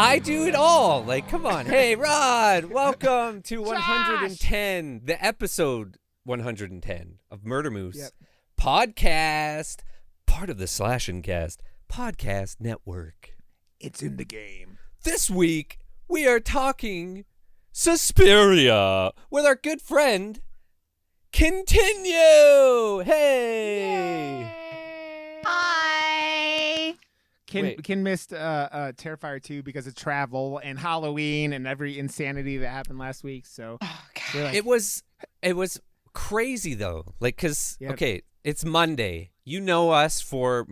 I do it all. Like, come on. Hey, Rod, welcome to 110, the episode 110 of Murder Moose podcast, part of the Slash and Cast podcast network. It's in the game. This week, we are talking Suspiria with our good friend, Continue. Hey. Hi. Ken missed Terrifier 2 because of travel and Halloween and every insanity that happened last week. So God. It was crazy though. Like, okay, it's Monday. You know us for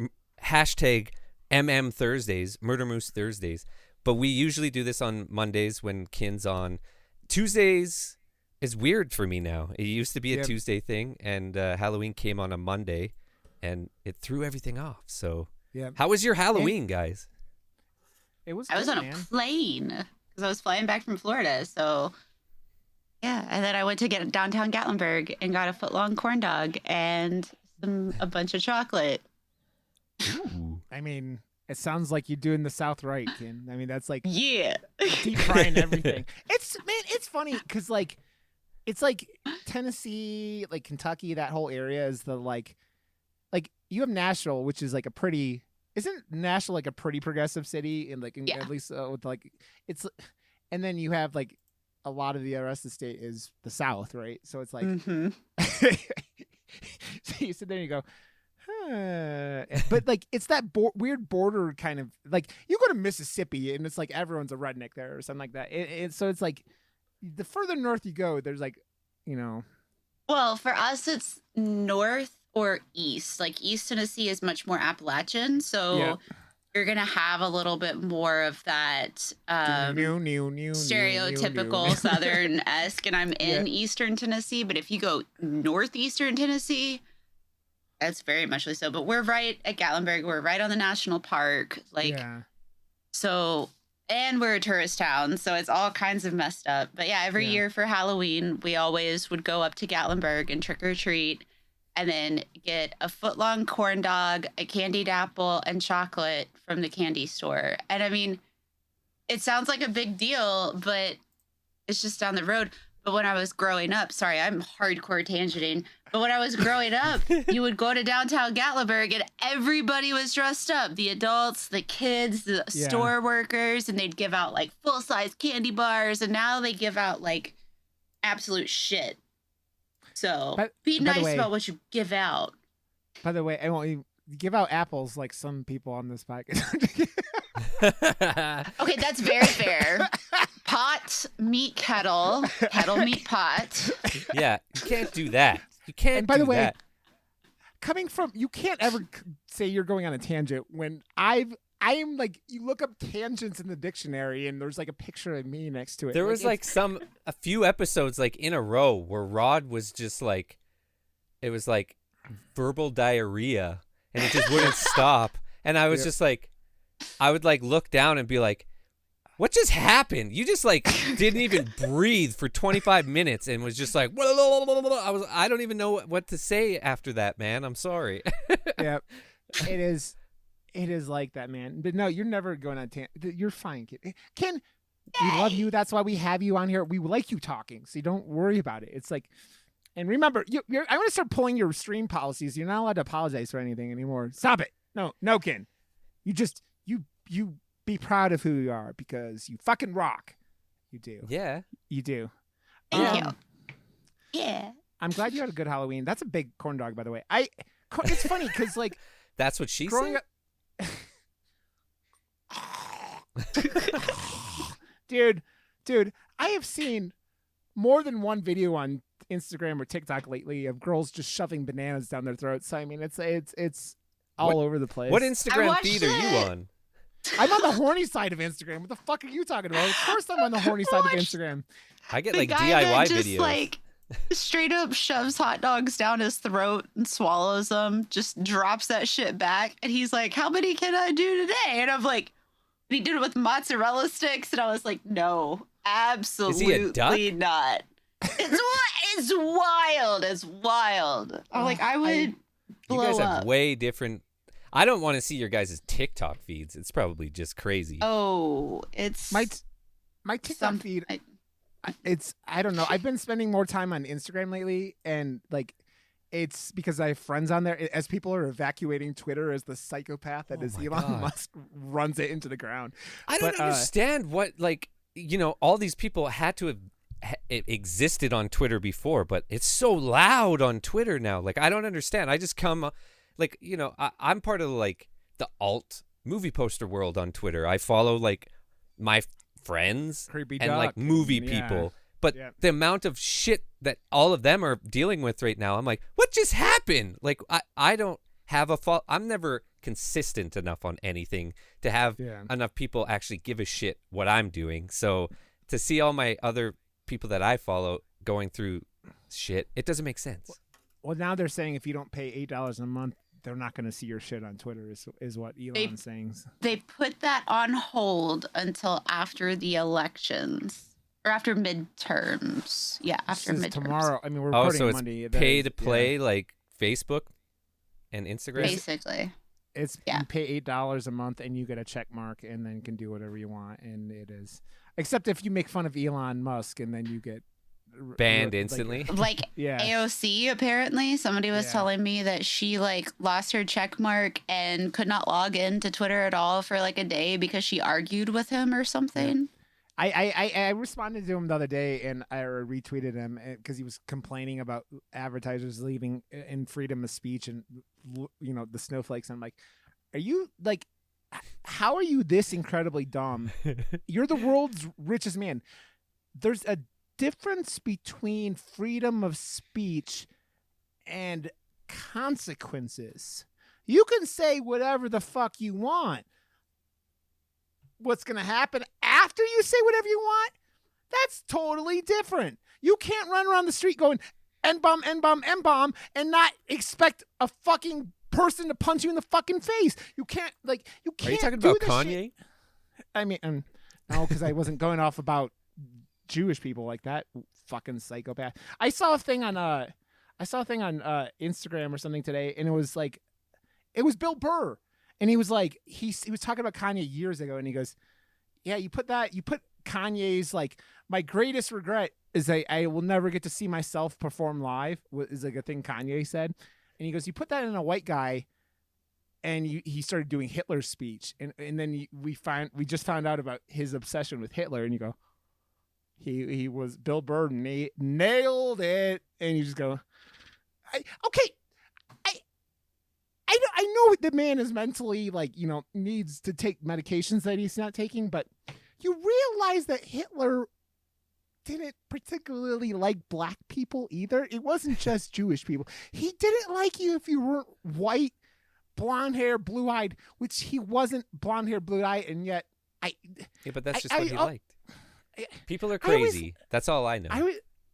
hashtag MM Thursdays, Murder Moose Thursdays. But we usually do this on Mondays when Ken's on. Tuesdays is weird for me now. It used to be a Tuesday thing, and Halloween came on a Monday, and it threw everything off. So, how was your Halloween, guys? I was on a plane because I was flying back from Florida. So, and then I went to get downtown Gatlinburg and got a foot-long corn dog and a bunch of chocolate. Ooh. I mean, it sounds like you're doing the South right, Ken. I mean, that's like deep frying everything. It's funny because it's like Tennessee, like Kentucky, that whole area is the like you have Nashville, which is like isn't Nashville like a pretty progressive city and at least with it's, and then you have like a lot of the rest of the state is the South, right? So it's like, so you sit there and you go. But like it's that weird border kind of like you go to Mississippi and it's like everyone's a redneck there or something like that. So it's like the further north you go, there's like, Well, for us, it's north or east. Like East Tennessee is much more Appalachian, so you're gonna have a little bit more of that stereotypical Southern-esque. And I'm in Eastern Tennessee, but if you go northeastern Tennessee. That's very much so, but we're right at Gatlinburg. We're right on the national park, so, and we're a tourist town, so it's all kinds of messed up. But every year for Halloween, we always would go up to Gatlinburg and trick or treat, and then get a foot-long corn dog, a candied apple, and chocolate from the candy store. And I mean, it sounds like a big deal, but it's just down the road. But when I was growing up, sorry, I'm hardcore tangenting. But when I was growing up, you would go to downtown Gatlinburg and everybody was dressed up. The adults, the kids, the store workers, and they'd give out like full-size candy bars. And now they give out like absolute shit. So be nice about what you give out. By the way, I won't give out apples like some people on this podcast. Okay, that's very fair. Pot, meat kettle, meat pot. Yeah, you can't do that. You can't. And by the way, that. Coming from, you can't ever say you're going on a tangent when I am like, you look up tangents in the dictionary and there's like a picture of me next to it. There was a few episodes like in a row where Rod was just like, it was like verbal diarrhea and it just wouldn't stop. And I was just like, I would like look down and be like, what just happened? You just like didn't even breathe for 25 minutes and was just like, I don't even know what to say after that, man. I'm sorry. Yeah, it is like that, man. But no, you're never going on you're fine, Ken. We love you. That's why we have you on here. We like you talking, so you don't worry about it. It's like, and remember, I'm going to start pulling your stream policies. You're not allowed to apologize for anything anymore. Stop it. No, Ken. You just you be proud of who you are because you fucking rock. You do. Yeah. You do. Thank you. Yeah. I'm glad you had a good Halloween. That's a big corn dog, by the way. It's funny because like that's what she growing said. Dude, I have seen more than one video on Instagram or TikTok lately of girls just shoving bananas down their throats. So I mean, it's all over the place. What Instagram feed are you on? I'm on the horny side of Instagram. What the fuck are you talking about? Of course I'm on the horny side of Instagram. I get the like guy DIY that just, videos. Like straight up shoves hot dogs down his throat and swallows them, just drops that shit back. And he's like, how many can I do today? And I'm like, he did it with mozzarella sticks. And I was like, no, absolutely not. It's wild. It's wild. I'm like, I would blow you guys up. have way different. I don't want to see your guys' TikTok feeds. It's probably just crazy. Oh, it's my TikTok feed. I don't know. I've been spending more time on Instagram lately, and like, it's because I have friends on there. As people are evacuating Twitter as the psychopath that is Elon Musk runs it into the ground. I don't understand what, like, you know, all these people had to have it existed on Twitter before, but it's so loud on Twitter now. Like, I don't understand. I just come, like, you know, I'm part of like the alt movie poster world on Twitter. I follow like my friends Creepy and Duck like movie people. But the amount of shit that all of them are dealing with right now, I'm like, what just happened? Like, I don't have I'm never consistent enough on anything to have enough people actually give a shit what I'm doing. So to see all my other people that I follow going through shit, it doesn't make sense. Well, now they're saying if you don't pay $8 a month, they're not going to see your shit on Twitter is what Elon's saying. They put that on hold until after the elections or after midterms. Yeah, after midterms. Tomorrow. I mean, we're recording so it's Monday. Pay to play like Facebook and Instagram? Basically. It's you pay $8 a month and you get a check mark and then can do whatever you want. And it is, except if you make fun of Elon Musk and then you get banned instantly. Like AOC, apparently somebody was telling me that she like lost her check mark and could not log into Twitter at all for like a day because she argued with him or something. I responded to him the other day and I retweeted him because he was complaining about advertisers leaving in freedom of speech and, you know, the snowflakes. And I'm like, are you like, how are you this incredibly dumb? You're the world's richest man. There's a difference between freedom of speech and consequences. You can say whatever the fuck you want. What's going to happen after you say whatever you want? That's totally different. You can't run around the street going N-bomb, N-bomb, N-bomb and not expect a fucking person to punch you in the fucking face. You can't, like, you can't. Are you talking about Kanye? Shit. I mean, no, because I wasn't going off about Jewish people like that fucking psychopath. I saw a thing on Instagram or something today, and it was Bill Burr, and he was like, he was talking about Kanye years ago, and he goes, yeah, you put Kanye's like, my greatest regret is I will never get to see myself perform live, is like a thing Kanye said, and he goes, you put that in a white guy, and he started doing Hitler's speech, and then we just found out about his obsession with Hitler, and you go, He was Bill Burr nailed it, and you just go, I know the man is mentally like, you know, needs to take medications that he's not taking, but you realize that Hitler didn't particularly like black people either. It wasn't just Jewish people. He didn't like you if you weren't white, blonde hair, blue eyed, which he wasn't blonde hair, blue eyed, and yet but that's just what he liked. People are crazy. That's all I know.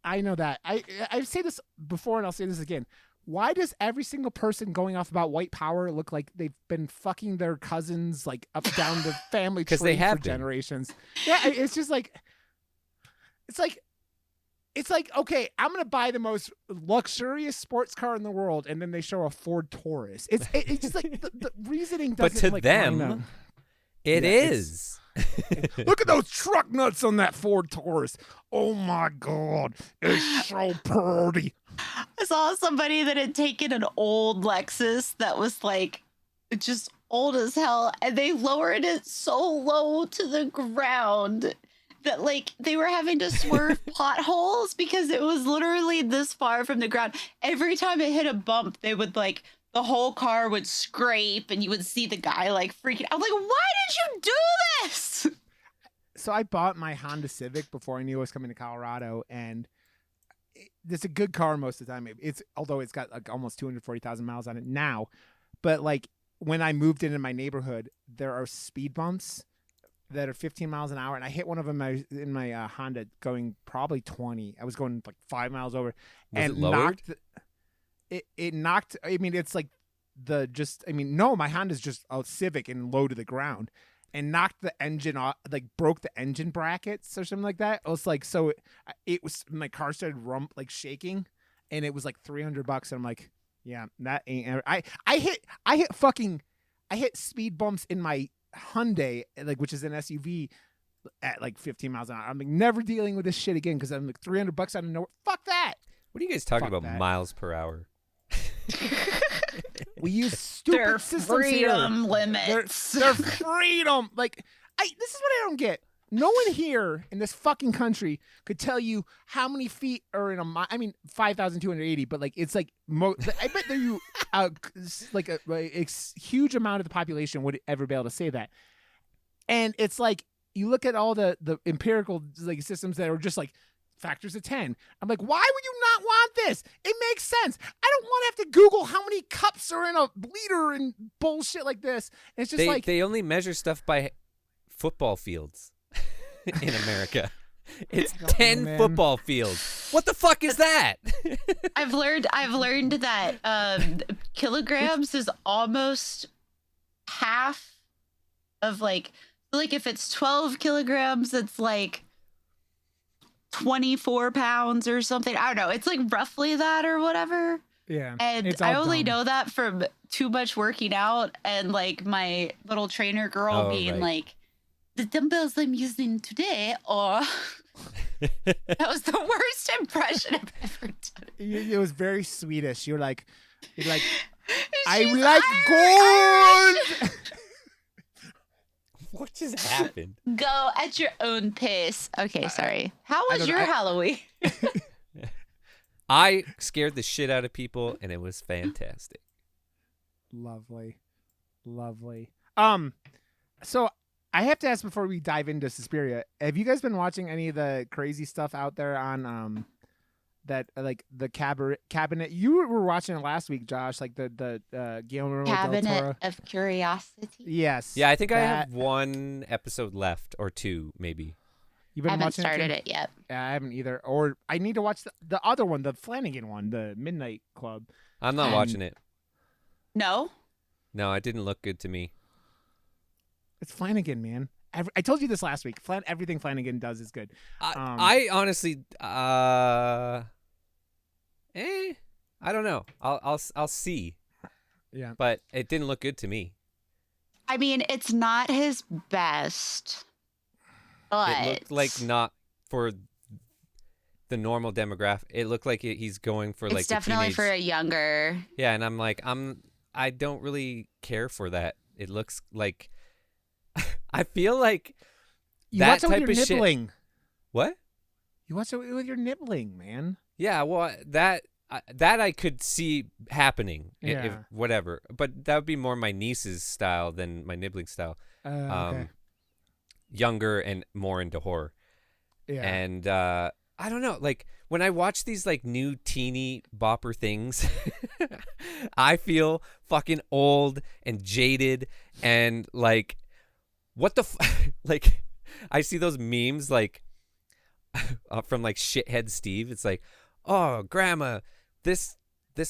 I know that. I've said this before, and I'll say this again. Why does every single person going off about white power look like they've been fucking their cousins like up down the family tree they have for generations? Yeah, it's just like, it's like, okay, I'm gonna buy the most luxurious sports car in the world, and then they show a Ford Taurus. It's just like the reasoning doesn't. But to them, it is. Look at those truck nuts on that Ford Taurus. Oh my God, it's so pretty. I saw somebody that had taken an old Lexus that was like just old as hell, and they lowered it so low to the ground that like they were having to swerve potholes because it was literally this far from the ground. Every time it hit a bump, they would like, the whole car would scrape and you would see the guy like freaking out. I'm like, why did you do this? So I bought my Honda Civic before I knew I was coming to Colorado, and it's a good car most of the time. Although it's got like almost 240,000 miles on it now, but like when I moved into my neighborhood, there are speed bumps that are 15 miles an hour, and I hit one of them in my Honda going probably 20. I was going like 5 miles over, and knocked. It knocked. I mean, it's like no, my Honda's just a Civic and low to the ground, and knocked the engine off, like broke the engine brackets or something like that. It was like, so it was, my car started shaking, and it was like $300, and I'm like, yeah, that ain't. I hit fucking I hit speed bumps in my Hyundai, like which is an SUV, at like 15 miles an hour. I'm like, never dealing with this shit again because I'm like $300 out of nowhere. Fuck that. What are you guys talking Fuck about? that. Miles per hour. We use stupid Their systems freedom here. limits. Their freedom. Like, this is what I don't get. No one here in this fucking country could tell you how many feet are in a mile. I mean, 5,280, but like it's like I bet that you like a huge amount of the population would ever be able to say that. And it's like you look at all the empirical like systems that are just like factors of 10. I'm like, why would you not want this? It makes sense. I don't want to have to Google how many cups are in a liter and bullshit like this. And it's just they only measure stuff by football fields. In America, it's 10 football fields. What the fuck is that? I've learned that kilograms is almost half of like if it's 12 kilograms, it's like 24 pounds or something. I don't know. It's like roughly that or whatever. Yeah. And I only know that from too much working out and like my little trainer girl being like, the dumbbells I'm using today, or that was the worst impression I've ever done. It was very Swedish. You're like, I like gold. What just happened? Go at your own pace. Okay, sorry. How was your Halloween? I scared the shit out of people, and it was fantastic. Lovely. So I have to ask before we dive into Suspiria, have you guys been watching any of the crazy stuff out there on that like the cabinet? You were watching it last week, Josh, like the Guillermo del Toro. Cabinet of Curiosity. Yes. Yeah, I think I have one episode left or two, maybe. You've been I haven't watching started it yet. Yeah, I haven't either. Or I need to watch the other one, the Flanagan one, the Midnight Club. I'm not watching it. No, it didn't look good to me. It's Flanagan, man. I told you this last week. Everything Flanagan does is good. I honestly, I don't know. I'll see. Yeah, but it didn't look good to me. I mean, it's not his best, but It looked like not for the normal demographic. It looked like he's going for it's like definitely for a younger. Yeah, and I'm like, I don't really care for that. It looks like. I feel like you that watch it type with your of nibbling. shit. What? You watch it with your nibbling, man. Yeah, well, that I could see happening. Yeah. If whatever, but that would be more my niece's style than my nibbling style. Okay. Younger and more into horror. Yeah. And I don't know, like when I watch these like new teeny bopper things, I feel fucking old and jaded and like. What the like? I see those memes like from like shithead Steve. It's like, oh, grandma, this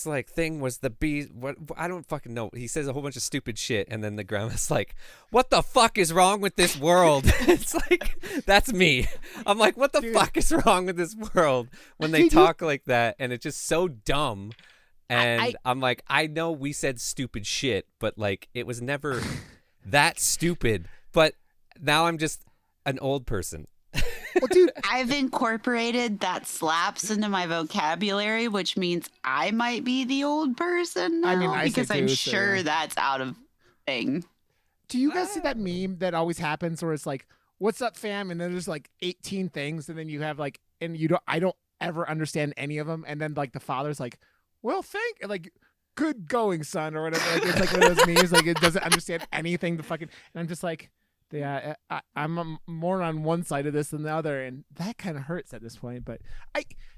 like thing was the bee. What I don't fucking know. He says a whole bunch of stupid shit, and then the grandma's like, "What the fuck is wrong with this world?" It's like that's me. I'm like, "What the fuck is wrong with this world?" When they talk like that, and it's just so dumb. And I'm like, I know we said stupid shit, but like it was never that stupid. But now I'm just an old person. Well, dude, I've incorporated that slaps into my vocabulary, which means I might be the old person now. I mean, because I'm too, sure so. that's out of thing. Do you guys see that meme that always happens where it's like, "What's up, fam?" and then there's like 18 things, and then you have like, and I don't ever understand any of them, and then like the father's like, "Well, good going, son," or whatever. Like it's like one of those memes, like it doesn't understand anything. And I'm just like. Yeah, I'm more on one side of this than the other, and that kind of hurts at this point. But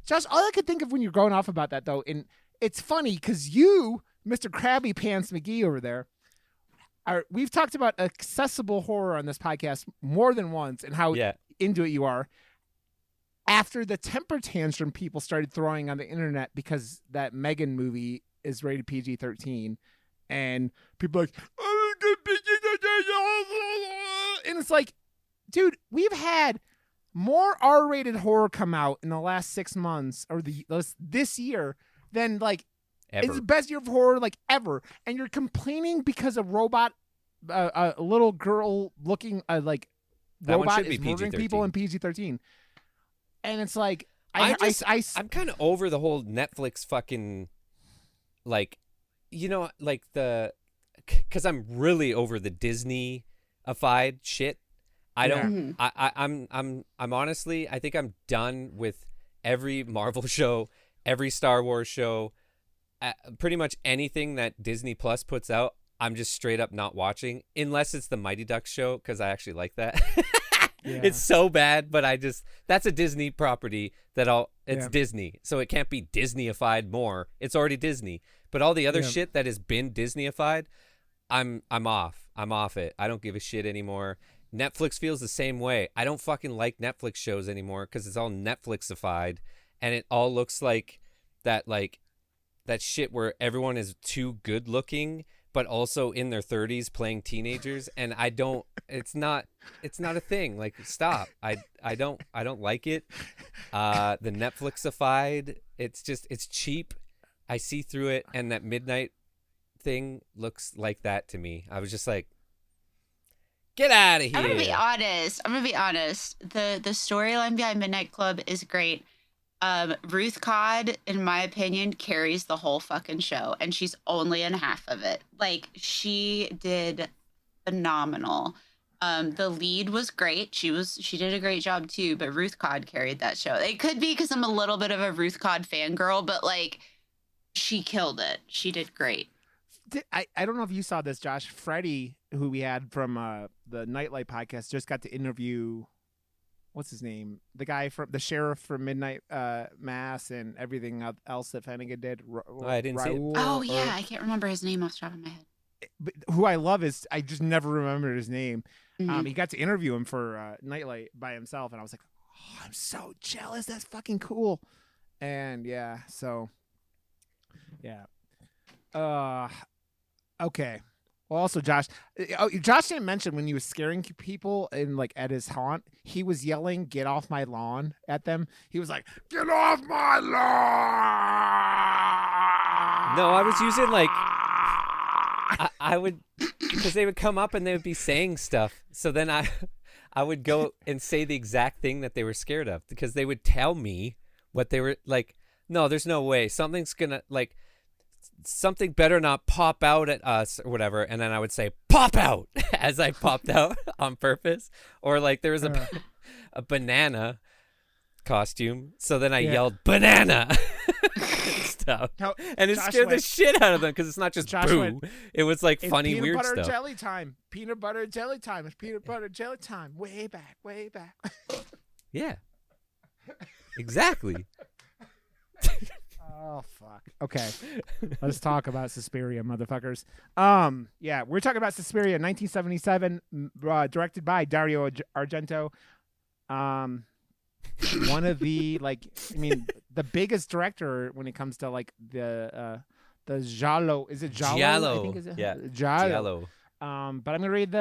Josh, all I could think of when you're going off about that, though, and it's funny because you, Mr. Krabby Pants McGee over there, we've talked about accessible horror on this podcast more than once and how into it you are. After the temper tantrum people started throwing on the internet because that Megan movie is rated PG-13, and people are like, and it's like, dude, we've had more R-rated horror come out in the last 6 months or this year than like ever. It's the best year of horror like ever, and you're complaining because a robot a little girl looking like that robot should be is murdering PG-13. people in PG-13, and it's like I'm kind of over the whole Netflix fucking like, like because I'm really over the Disney-ified shit. I don't. I'm honestly, I think I'm done with every Marvel show, every Star Wars show, pretty much anything that Disney Plus puts out. I'm just straight up not watching unless it's the Mighty Ducks show because I actually like that. It's so bad, but that's a Disney property it's Disney, so it can't be Disney-ified more. It's already Disney. But all the other shit that has been Disney-ified, I'm off. I'm off it. I don't give a shit anymore. Netflix feels the same way. I don't fucking like Netflix shows anymore because it's all Netflixified, and it all looks like that shit where everyone is too good looking but also in their 30s playing teenagers, and it's not a thing. Like, stop. I don't like it. The Netflixified, it's cheap. I see through it, and that midnight thing looks like that to me. I was just like, get out of here. I'm gonna be honest. The storyline behind Midnight Club is great. Ruth Codd, in my opinion, carries the whole fucking show, and she's only in half of it. Like, she did phenomenal. The lead was great. She did a great job too, but Ruth Codd carried that show. It could be because I'm a little bit of a Ruth Codd fangirl, but like, she killed it. She did great. I don't know if you saw this, Josh. Freddie, who we had from the Nightlight podcast, just got to interview, what's his name? The guy from the sheriff from Midnight Mass and everything else that Finnegan did. I didn't see it. Oh, yeah. I can't remember his name off the top of my head. But who I love is, I just never remembered his name. He got to interview him for Nightlight by himself, and I was like, oh, I'm so jealous. That's fucking cool. And yeah, so yeah. Okay. Well, also, Josh didn't mention when he was scaring people at his haunt, he was yelling, "Get off my lawn" at them. He was like, "Get off my lawn!" No, I was using I would, because they would come up and they would be saying stuff. So then I would go and say the exact thing that they were scared of, because they would tell me what they were like. No, there's no way. Something better not pop out at us or whatever. And then I would say, "Pop out," as I popped out on purpose. Or like there was a banana costume. So then I yelled, "Banana." Stuff. And it scared the shit out of them, because it's not just boo. It was like funny, weird stuff. Peanut butter jelly time. Peanut butter jelly time. It's peanut butter jelly time. Way back, way back. Yeah. Exactly. Oh, fuck. Okay. Let's talk about Suspiria, motherfuckers. Yeah, we're talking about Suspiria, 1977, directed by Dario Argento. One of the, the biggest director when it comes to, the Giallo. Is it Giallo? Giallo. I think is it? Yeah. Giallo. But I'm going to read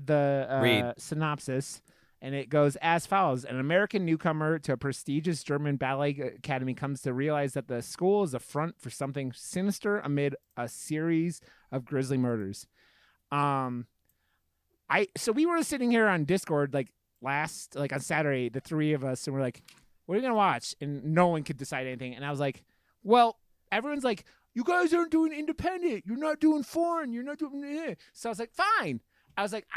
the synopsis. And it goes as follows. An American newcomer to a prestigious German ballet academy comes to realize that the school is a front for something sinister amid a series of grisly murders. So we were sitting here on Discord on Saturday, the three of us, and we're like, what are you going to watch? And no one could decide anything. And I was like, well, everyone's like, you guys aren't doing independent. You're not doing foreign. You're not doing it. So I was like, fine. I was like,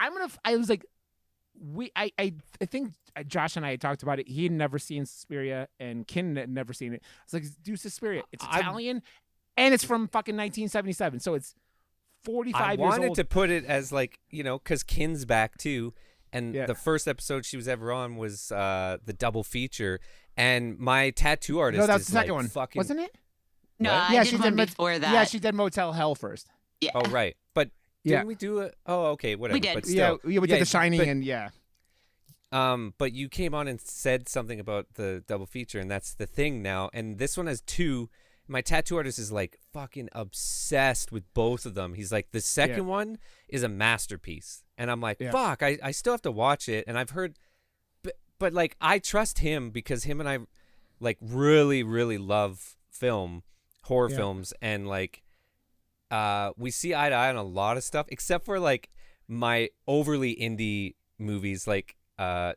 I think Josh and I had talked about it. He had never seen Suspiria, and Ken had never seen it. I was like, do Suspiria. It's Italian, and it's from fucking 1977, so it's 45 years old. I wanted to put it as because Ken's back too, and the first episode she was ever on was the double feature, and my tattoo artist. No, that's the second one, wasn't it? No, I did one before that. Yeah, she did Motel Hell first. Yeah. Oh, right, but. Didn't we do it? Oh, okay, whatever. We did. But still, we did The Shining, but you came on and said something about the double feature, and that's the thing now. And this one has two. My tattoo artist is fucking obsessed with both of them. He's like, the second one is a masterpiece, and I'm like, fuck, I still have to watch it. And I've heard, but I trust him because him and I really, really love horror films, and we see eye to eye on a lot of stuff, except for like my overly indie movies, like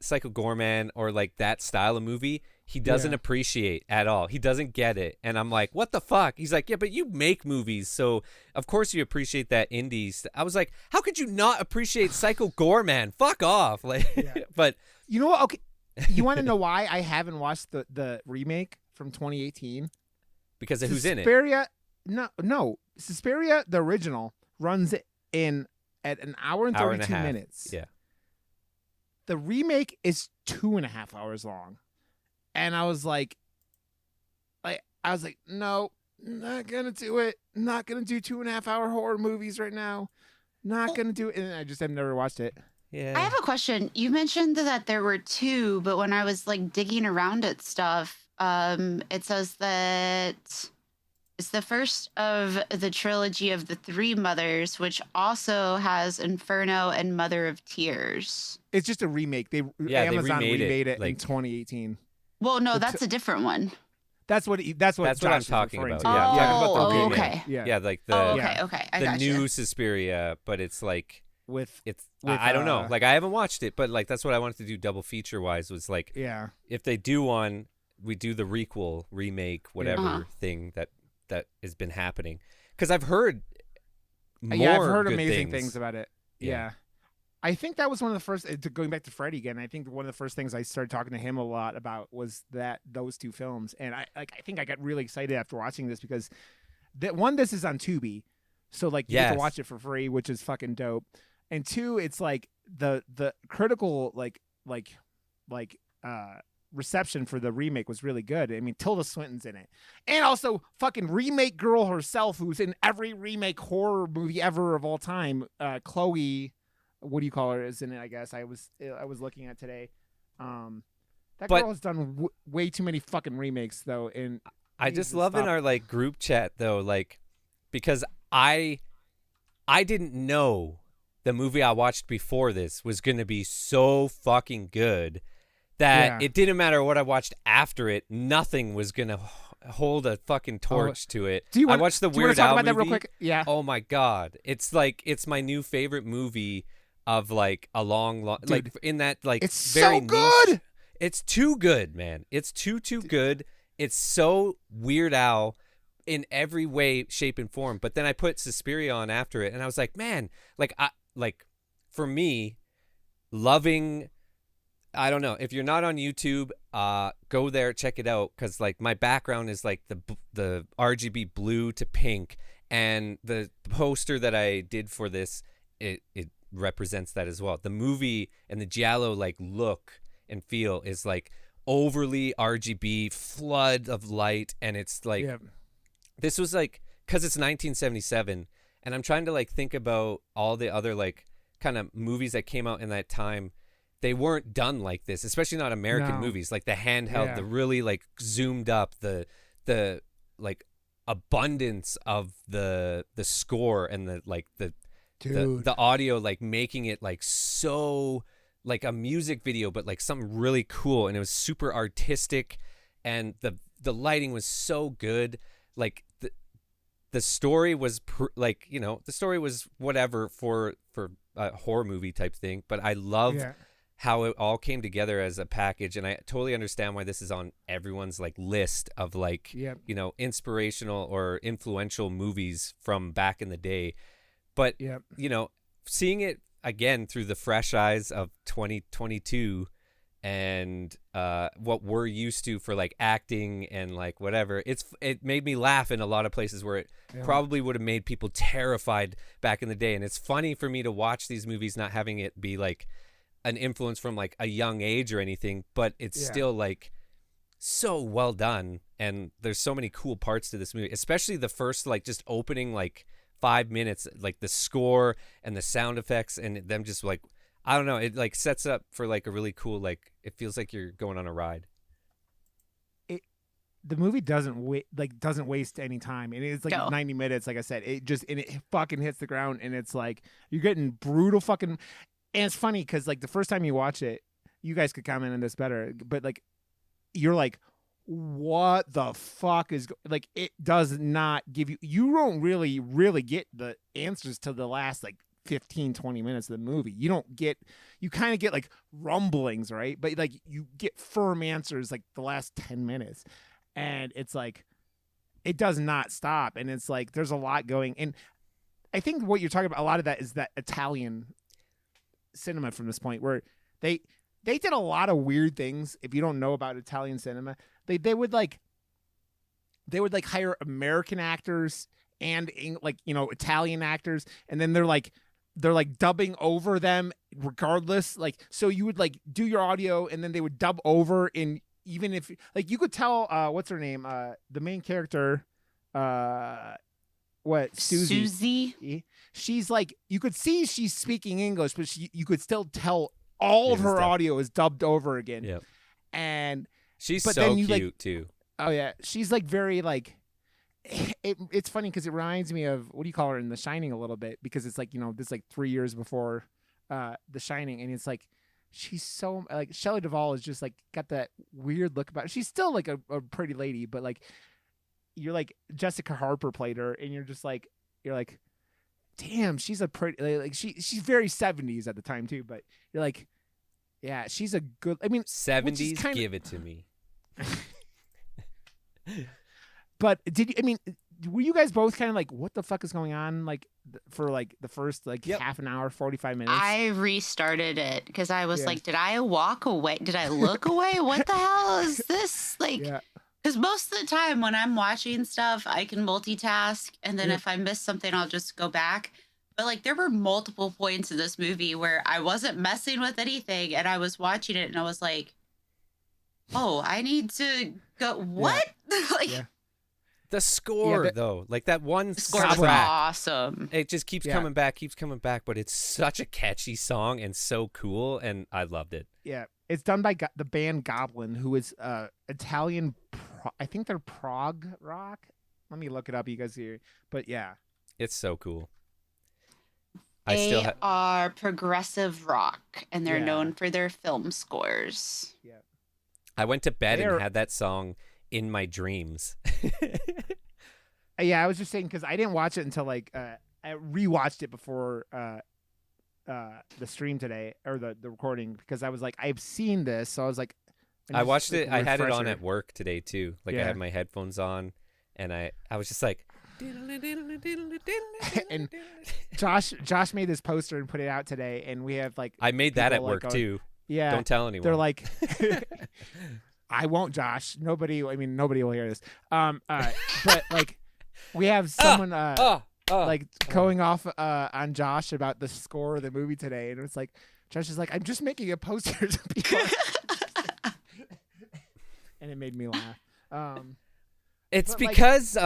Psycho Gorman or like that style of movie. He doesn't appreciate at all. He doesn't get it. And I'm like, what the fuck? He's like, yeah, but you make movies, so of course you appreciate that indies. I was like, how could you not appreciate Psycho Gorman? Fuck off. Like, but you know what? Okay, you want to know why I haven't watched the remake from 2018? Because of who's in it. Suspiria, no. Suspiria, the original, runs in at an hour and 32 minutes. Yeah. The remake is 2.5 hours long. And I was like, no, not gonna do it. Not gonna do 2.5 hour horror movies right now. Not gonna do it. And I just have never watched it. Yeah. I have a question. You mentioned that there were two, but when I was like digging around at stuff, it says that it's the first of the trilogy of the Three Mothers, which also has Inferno and Mother of Tears. It's just a remake. Amazon remade it in 2018. Well, no, that's a different one. That's what I'm talking about. To. Yeah, I'm talking about the remake. Okay. Yeah, like the okay. The new Suspiria, but it's like with I don't know. Like I haven't watched it, but like that's what I wanted to do double feature wise was like if they do one, we do the requel, remake, whatever thing that has been happening. Because I've heard more I've heard good amazing things about it. Yeah. I think that was one of the first, going back to Freddy again, I think one of the first things I started talking to him a lot about was those two films. And I think I got really excited after watching this because this is on Tubi. So like you get to watch it for free, which is fucking dope. And two, it's like the critical reception for the remake was really good. I mean, Tilda Swinton's in it. And also fucking remake girl herself who's in every remake horror movie ever of all time, Chloe, what do you call her, is in it, I guess. I was looking at today. That girl has done way too many fucking remakes though. And I just love in our like group chat though, like because I didn't know the movie I watched before this was going to be so fucking good that it didn't matter what I watched after it. Nothing was going to hold a fucking torch to it. I watched the Weird Al movie. That real quick? Yeah. Oh my God. It's my new favorite movie of like a long Dude, like in that like it's very so good. Niche. It's too good, man. It's too good. It's so Weird Al in every way, shape, and form. But then I put Suspiria on after it, and I was like, man, for me, loving. I don't know. If you're not on YouTube, go there, check it out. Because like my background is like the RGB blue to pink, and the poster that I did for this, it represents that as well. The movie and the giallo like look and feel is like overly RGB, flood of light, and it's like this was like because it's 1977, and I'm trying to like think about all the other like kind of movies that came out in that time. They weren't done like this, especially not American movies, like the handheld, the really like zoomed up, the like abundance of the score and the like the audio, like making it like so like a music video, but like something really cool. And it was super artistic, and the lighting was so good. Like the story was the story was whatever for a horror movie type thing, but I love how it all came together as a package. And I totally understand why this is on everyone's like list of like inspirational or influential movies from back in the day. But seeing it again through the fresh eyes of 2022 and what we're used to for like acting and like whatever, it made me laugh in a lot of places where it probably would have made people terrified back in the day. And it's funny for me to watch these movies not having it be like an influence from like a young age or anything, but it's still like so well done. And there's so many cool parts to this movie, especially the first like just opening like 5 minutes, like the score and the sound effects and them just like, I don't know, it like sets up for like a really cool, like it feels like you're going on a ride. The movie doesn't waste any time, and it's like 90 minutes. Like I said, it fucking hits the ground, and it's like you're getting brutal fucking. And it's funny because like the first time you watch it, you guys could comment on this better, but like you're like, what the fuck is like? It does not give you don't really get the answers to the last like 15, 20 minutes of the movie. You kind of get like rumblings, right? But like you get firm answers like the last 10 minutes. And it's like, it does not stop. And it's like, there's a lot going. And I think what you're talking about, a lot of that is that Italian cinema from this point where they did a lot of weird things. If you don't know about Italian cinema, they would hire American actors and like, Italian actors. And then they're like dubbing over them regardless. Like, so you would like do your audio and then they would dub over in, even if like you could tell, what's her name? The main character, Susie. She's like, you could see she's speaking English, but you could still tell all of her audio is dubbed over again. Yep. And she's so cute too. Oh yeah. She's like very like, it's funny because it reminds me of, what do you call her in The Shining a little bit, because it's like, this like 3 years before The Shining. And it's like, she's so like, Shelley Duvall is just like got that weird look about her. She's still like a pretty lady, but like you're like Jessica Harper played her and you're like damn, she's a pretty like she's very 70s at the time too, but you're like, yeah, she's a good, I mean 70s, give it to me. But were you guys both kind of like, what the fuck is going on? Like for like the first like half an hour, 45 minutes. I restarted it because I was like, did I walk away? Did I look away? What the hell is this? Like, because most of the time when I'm watching stuff, I can multitask. And then if I miss something, I'll just go back. But like there were multiple points in this movie where I wasn't messing with anything and I was watching it and I was like, oh, I need to go. What? The score, though, like that one score is awesome. It just keeps coming back, but it's such a catchy song and so cool, and I loved it. Yeah, it's done by the band Goblin, who is Italian. I think they're prog rock. Let me look it up, you guys hear. But yeah, it's so cool. They are progressive rock, and they're known for their film scores. Yeah, I went to bed and had that song in my dreams. Yeah, I was just saying because I didn't watch it until like I rewatched it before the stream today or the recording, because I was like, I've seen this, so I was like, I watched it. I had it on at work today too. Like I had my headphones on, and I was just like, and Josh made this poster and put it out today, and we have like, I made that at work too. Yeah, don't tell anyone. They're like, I won't, Josh. Nobody will hear this. But like, we have someone like going off on Josh about the score of the movie today, and it's like, Josh is like, I'm just making a poster to people, and it made me laugh. It's because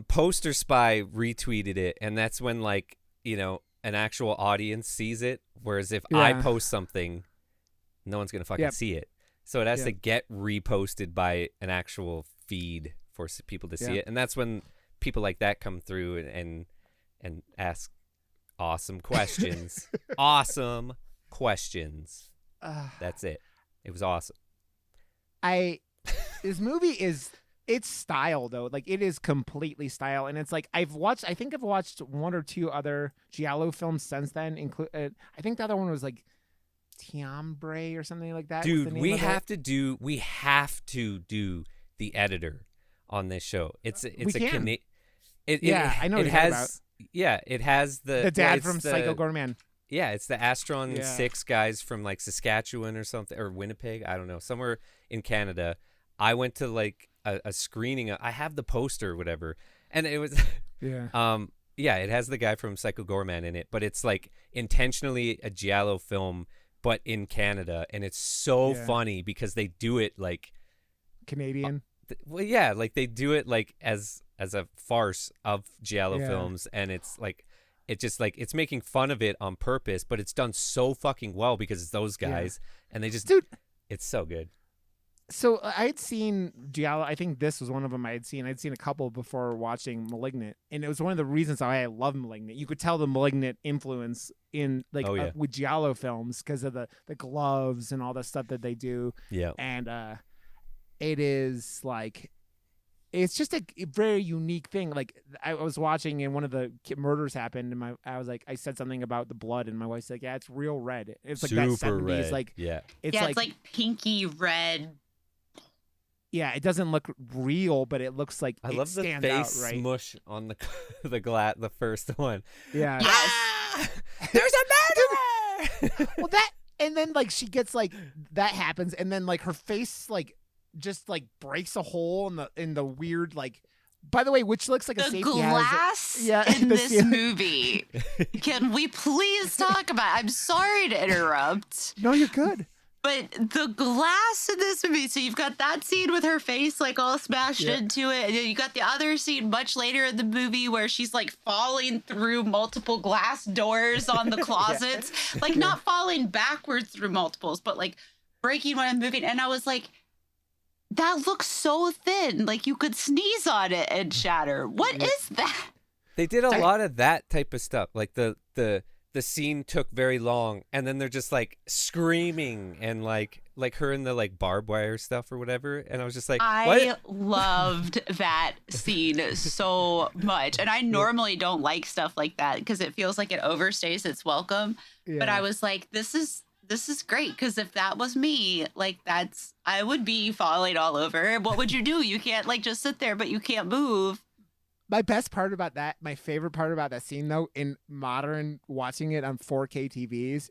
Poster Spy retweeted it, and that's when like an actual audience sees it. Whereas if I post something, no one's gonna fucking see it. So it has to get reposted by an actual feed for people to see it, and that's when people like that come through and ask awesome questions. Awesome questions. That's it. It was awesome. This movie is, it's style though. Like it is completely style, and it's like I think I've watched one or two other Giallo films since then. I think the other one was like Tiambre or something like that. Dude, we have to do the editor on this show. It's a Canadian. I know. It has it has the dad from Psycho Gorman. Yeah, it's the Astron 6 guys from like Saskatchewan or something, or Winnipeg. I don't know, somewhere in Canada. I went to like a screening. I have the poster or whatever, and it was it has the guy from Psycho Gorman in it, but it's like intentionally a Giallo film, but in Canada, and it's so funny because they do it like Canadian. Like they do it like as a farce of Giallo films, and it's like it's making fun of it on purpose, but it's done so fucking well because it's those guys, and they just it's so good. So I'd seen Giallo. I think this was one of them I'd seen. I'd seen a couple before watching Malignant, and it was one of the reasons why I love Malignant. You could tell the Malignant influence in like with Giallo films because of the gloves and all the stuff that they do. Yeah, and it is like, it's just a very unique thing. Like I was watching and one of the murders happened and I said something about the blood and my wife's like, yeah, it's real red. It's like super that 70s, red. like, yeah. It's like pinky red. Yeah, it doesn't look real, but it looks like I it love the stands face out, right? smush on the the first one. Yeah. Yes. Ah! There's a murderer. Well, that, and then like she gets like, that happens, and then like her face like just like breaks a hole in the weird, like, by the way, which looks like a The safety glass hazard. in this movie. Can we please talk about it? I'm sorry to interrupt. No, you're good. But the glass in this movie, so you've got that scene with her face like all smashed into it, and then you got the other scene much later in the movie where she's like falling through multiple glass doors on the closets, like not falling backwards through multiples, but like breaking when I'm moving. And I was like, that looks so thin, like you could sneeze on it and shatter. What is that? They did a lot of that type of stuff. Like the scene took very long, and then they're just like screaming and like her in the like barbed wire stuff or whatever. And I was just like, I what? loved that scene so much. And I normally don't like stuff like that because it feels like it overstays its welcome. Yeah. But I was like, this is great, because if that was me, like I would be falling all over. What would you do? You can't like just sit there, but you can't move. My best part about that, my favorite part about that scene though, in modern watching it on 4K TVs,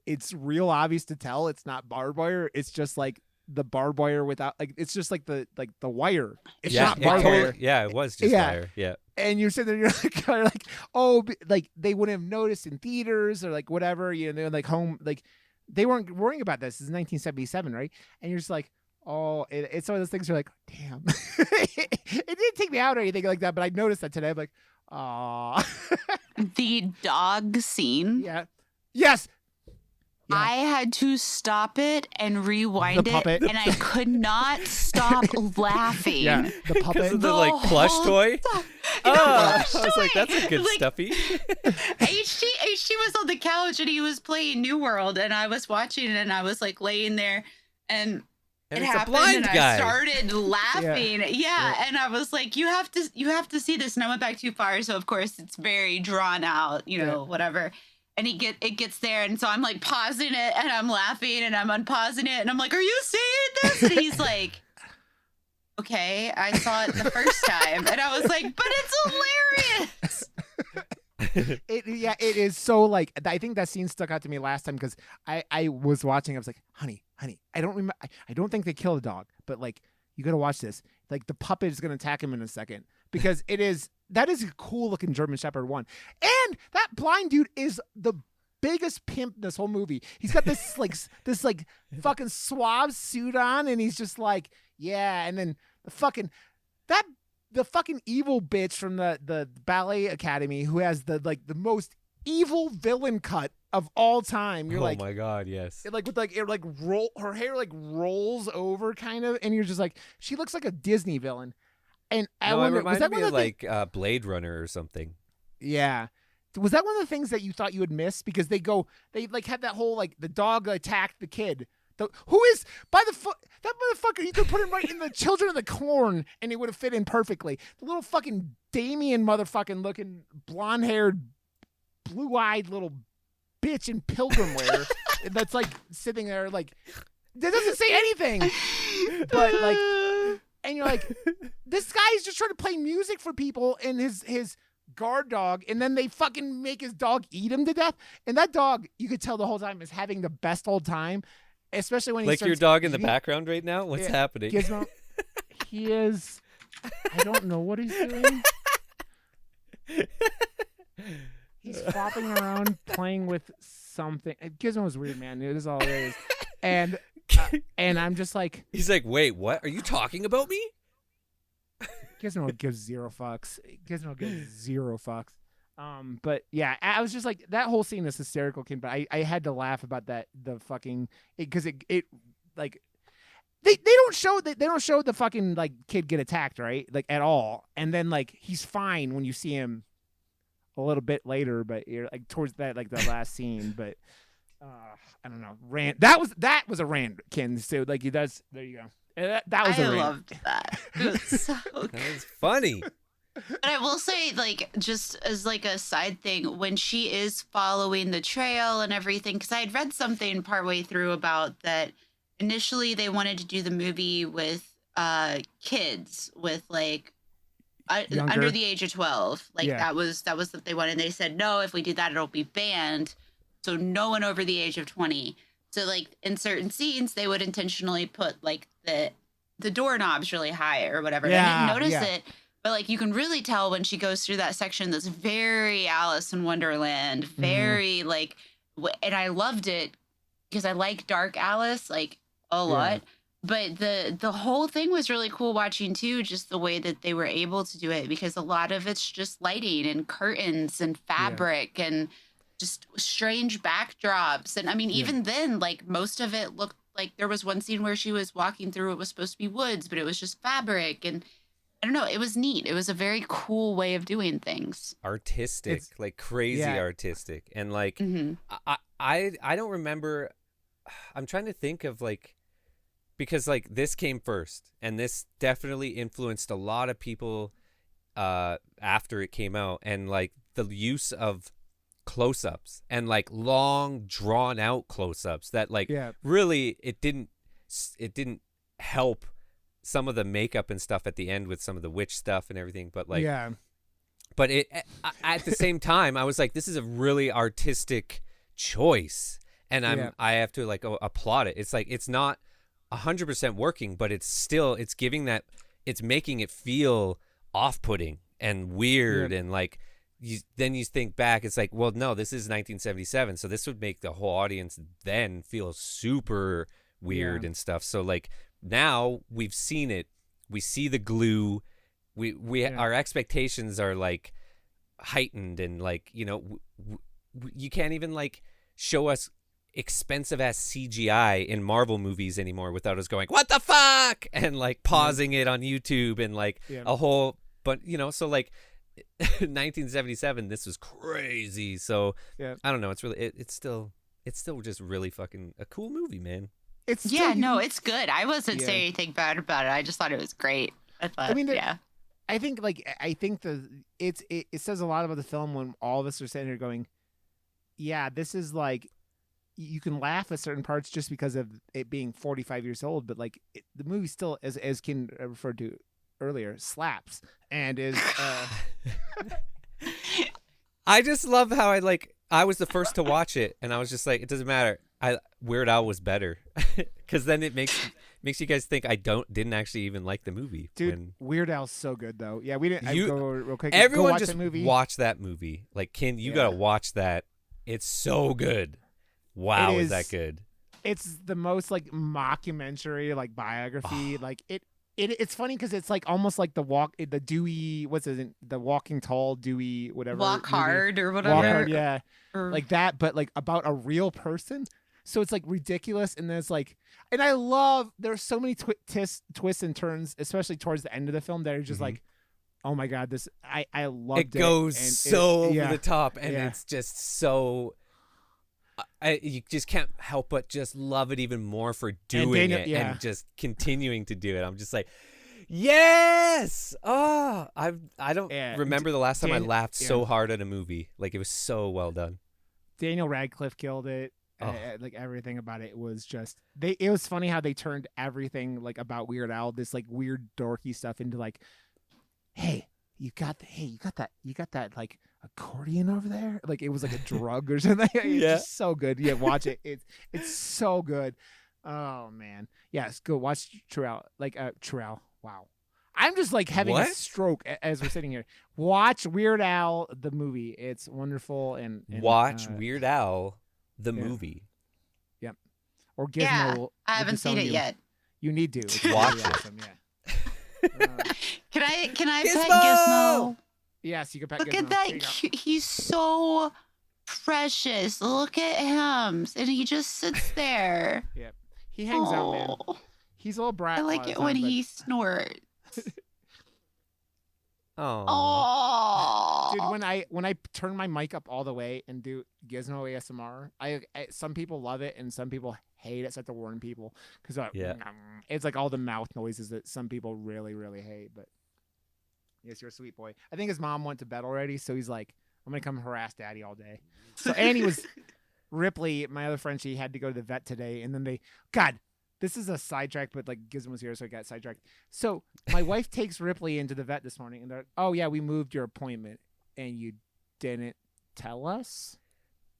it's real obvious to tell it's not barbed wire. It's just like the barbed wire without, like, it's just like the wire. It's not barbed wire. Yeah, it was just wire. Yeah. And you're sitting there, you're like, kind of like, oh, like they wouldn't have noticed in theaters or like whatever, you know, they're like home, like they weren't worrying about this. This is 1977, right? And you're just like, oh, it's one of those things you're like, damn. It didn't take me out or anything like that, but I noticed that today. I'm like, aw. The dog scene. Yeah. Yes. Yeah. I had to stop it and rewind The puppet. it, and I could not stop laughing. Yeah. The puppet. The like plush whole toy. time. Oh, Plush I was like, toy. that's a good Like, stuffy. HT was on the couch and he was playing New World, and I was watching it, and I was like laying there, and And it it's a happened, blind and guy. I started laughing. Yeah, and I was like, you have to see this. And I went back too far, so of course it's very drawn out, you know, whatever. And it gets there, and so I'm like pausing it, and I'm laughing, and I'm unpausing it, and I'm like, are you seeing this? And he's like, okay, I saw it the first time. And I was like, but it's hilarious. It is so like, I think that scene stuck out to me last time because I was watching. I was like, honey, I don't remember. I don't think they killed a dog, but like, you got to watch this. Like the puppet is going to attack him in a second because that is a cool looking German Shepherd one. And that blind dude is the biggest pimp in this whole movie. He's got this like fucking suave suit on, and he's just like, yeah. And then the fucking evil bitch from the ballet academy who has the most evil villain cut of all time. You're like, oh my god, yes. Her hair like rolls over kind of, and you're just like, she looks like a Disney villain. And I wonder, was that one of the like Blade Runner or something? Yeah. Was that one of the things that you thought you would miss? Because they like had that whole like the dog attacked the kid. Who is by the foot? That motherfucker, you could put him right in the Children of the Corn and it would have fit in perfectly. The little fucking Damien motherfucking looking blonde haired, blue eyed little bitch in pilgrim wear that's like sitting there like, that doesn't say anything. But like, and you're like, this guy's just trying to play music for people in his guard dog, and then they fucking make his dog eat him to death. And that dog, you could tell the whole time, is having the best old time, especially when he like starts your dog in the background right now. What's happening? Gizmo, he is. I don't know what he's doing. He's flopping around playing with something. Gizmo's weird, man. It is all it is. And I'm just like, he's like, wait, what? Are you talking about me? Gizmo gives zero fucks. But yeah, I was just like, that whole scene is hysterical, Kim. But I had to laugh about that, the fucking, because it like they don't show the fucking like kid get attacked, right? Like at all. And then like he's fine when you see him a little bit later, but you're like towards that like the last scene. But I don't know, rant. That was a rant, Ken. So like that's, there you go. That was I loved that. It was so good. That was funny. But I will say, like, just as like a side thing, when she is following the trail and everything, because I had read something partway through about that initially they wanted to do the movie with kids with like under the age of 12. Like that was what they wanted. And they said, no, if we do that, it'll be banned. So no one over the age of 20. So like in certain scenes, they would intentionally put like the doorknobs really high or whatever. Yeah, I didn't notice it. But, like, you can really tell when she goes through that section that's very Alice in Wonderland, very, like, and I loved it because I like dark Alice, like, a lot. But the whole thing was really cool watching, too, just the way that they were able to do it, because a lot of it's just lighting and curtains and fabric and just strange backdrops. And, I mean, even then, like, most of it looked like there was one scene where she was walking through what was supposed to be woods, but it was just fabric. And I don't know. It was neat. It was a very cool way of doing things. Artistic, like crazy artistic. And like, I don't remember. I'm trying to think of like, because like this came first and this definitely influenced a lot of people after it came out. And like the use of close-ups and like long drawn out close-ups that like really it didn't help some of the makeup and stuff at the end with some of the witch stuff and everything, but like but it at the same time I was like, this is a really artistic choice, and I have to like applaud it. It's like it's not 100% working, but it's giving that, it's making it feel off-putting and weird and like then you think back, it's like, well, no, this is 1977, so this would make the whole audience then feel super weird and stuff. So like now we've seen it, we see the glue, we our expectations are like heightened, and like, you know, you can't even like show us expensive ass CGI in Marvel movies anymore without us going, what the fuck, and like pausing it on YouTube and like a whole, but you know, so like 1977, this was crazy. So I don't know, it's really it's still just really fucking a cool movie, man. It's it's good. I wasn't saying anything bad about it. I just thought it was great. I mean, I think it says a lot about the film when all of us are sitting here going, yeah, this is like, you can laugh at certain parts just because of it being 45 years old, but like the movie still, as Ken referred to earlier, slaps and is. I just love how I was the first to watch it, and I was just like, it doesn't matter. Weird Al was better, because then it makes you guys think I didn't actually even like the movie. Dude, Weird Al's so good though. Yeah, we didn't. Go real quick. Everyone watch just that movie. Watch that movie. Like, Ken, you gotta watch that. It's so good. Wow, is that good? It's the most like mockumentary, like biography. Like it's funny because it's like almost like the Dewey, the Walking Tall Dewey, whatever. Walk Hard or whatever. Walk Hard, yeah. Like that, but like about a real person. So it's like ridiculous, and there's like, and I love, there's so many twists and turns, especially towards the end of the film, that are just like, oh my god, this I loved it. It goes so over the top, and it's just so. You just can't help but just love it even more for doing it and just continuing to do it. I'm just like, yes! Oh, I don't remember the last time I laughed so hard at a movie. Like, it was so well done. Daniel Radcliffe killed it. Like everything about it was just it was funny how they turned everything like about Weird Al, this like weird dorky stuff, into like, hey, you got that like accordion over there, like it was like a drug or something. It's just so good. Watch it. It's so good. Oh man, yes, go watch Terrell. Wow, I'm just like having a stroke as we're sitting here. Watch Weird Al the movie. It's wonderful. And watch Weird Al the movie. Yep. Or Gizmo. I haven't seen it yet. You need to. It's watch really it. Awesome. Yeah. Can I Gizmo! pet Gizmo? Yes, you can pet Look Gizmo. at that. He's so precious. Look at him. And he just sits there. Yep. He hangs out, man. He's a little brat. I like it when he snorts. Oh, dude, when I turn my mic up all the way and do Gizmo ASMR, some people love it and some people hate it. So I have to warn people because it's like all the mouth noises that some people really, really hate. But yes, you're a sweet boy. I think his mom went to bed already, so he's like, I'm gonna come harass Daddy all day. So Annie was Ripley, my other friend. She had to go to the vet today, and then this is a sidetrack, but like Gizmo was here, so I got sidetracked. So my wife takes Ripley into the vet this morning, and they're, oh yeah, we moved your appointment, and you didn't tell us.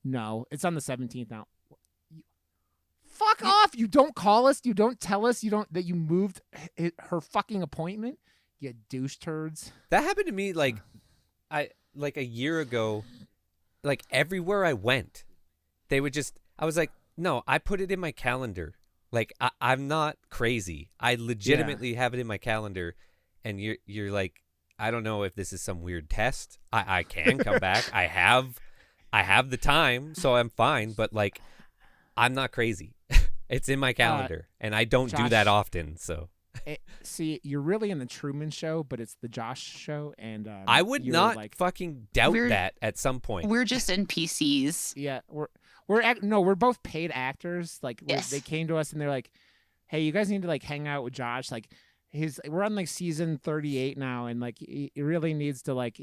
No, it's on the 17th now. Fuck off! You don't call us. You don't tell us. That you moved her fucking appointment. You douche turds. That happened to me like a year ago. Like everywhere I went, they would just. I was like, no, I put it in my calendar. Like I'm not crazy. I legitimately have it in my calendar, and you're like, I don't know if this is some weird test. I can come back. I have the time, so I'm fine. But like, I'm not crazy. It's in my calendar, and I don't do that often. So see, you're really in the Truman Show, but it's the Josh Show, and I would not fucking doubt that at some point. We're just NPCs. Yeah, we're both paid actors. Like they came to us and they're like, "Hey, you guys need to like hang out with Josh. Like, we're on like season 38 now, and like he really needs to like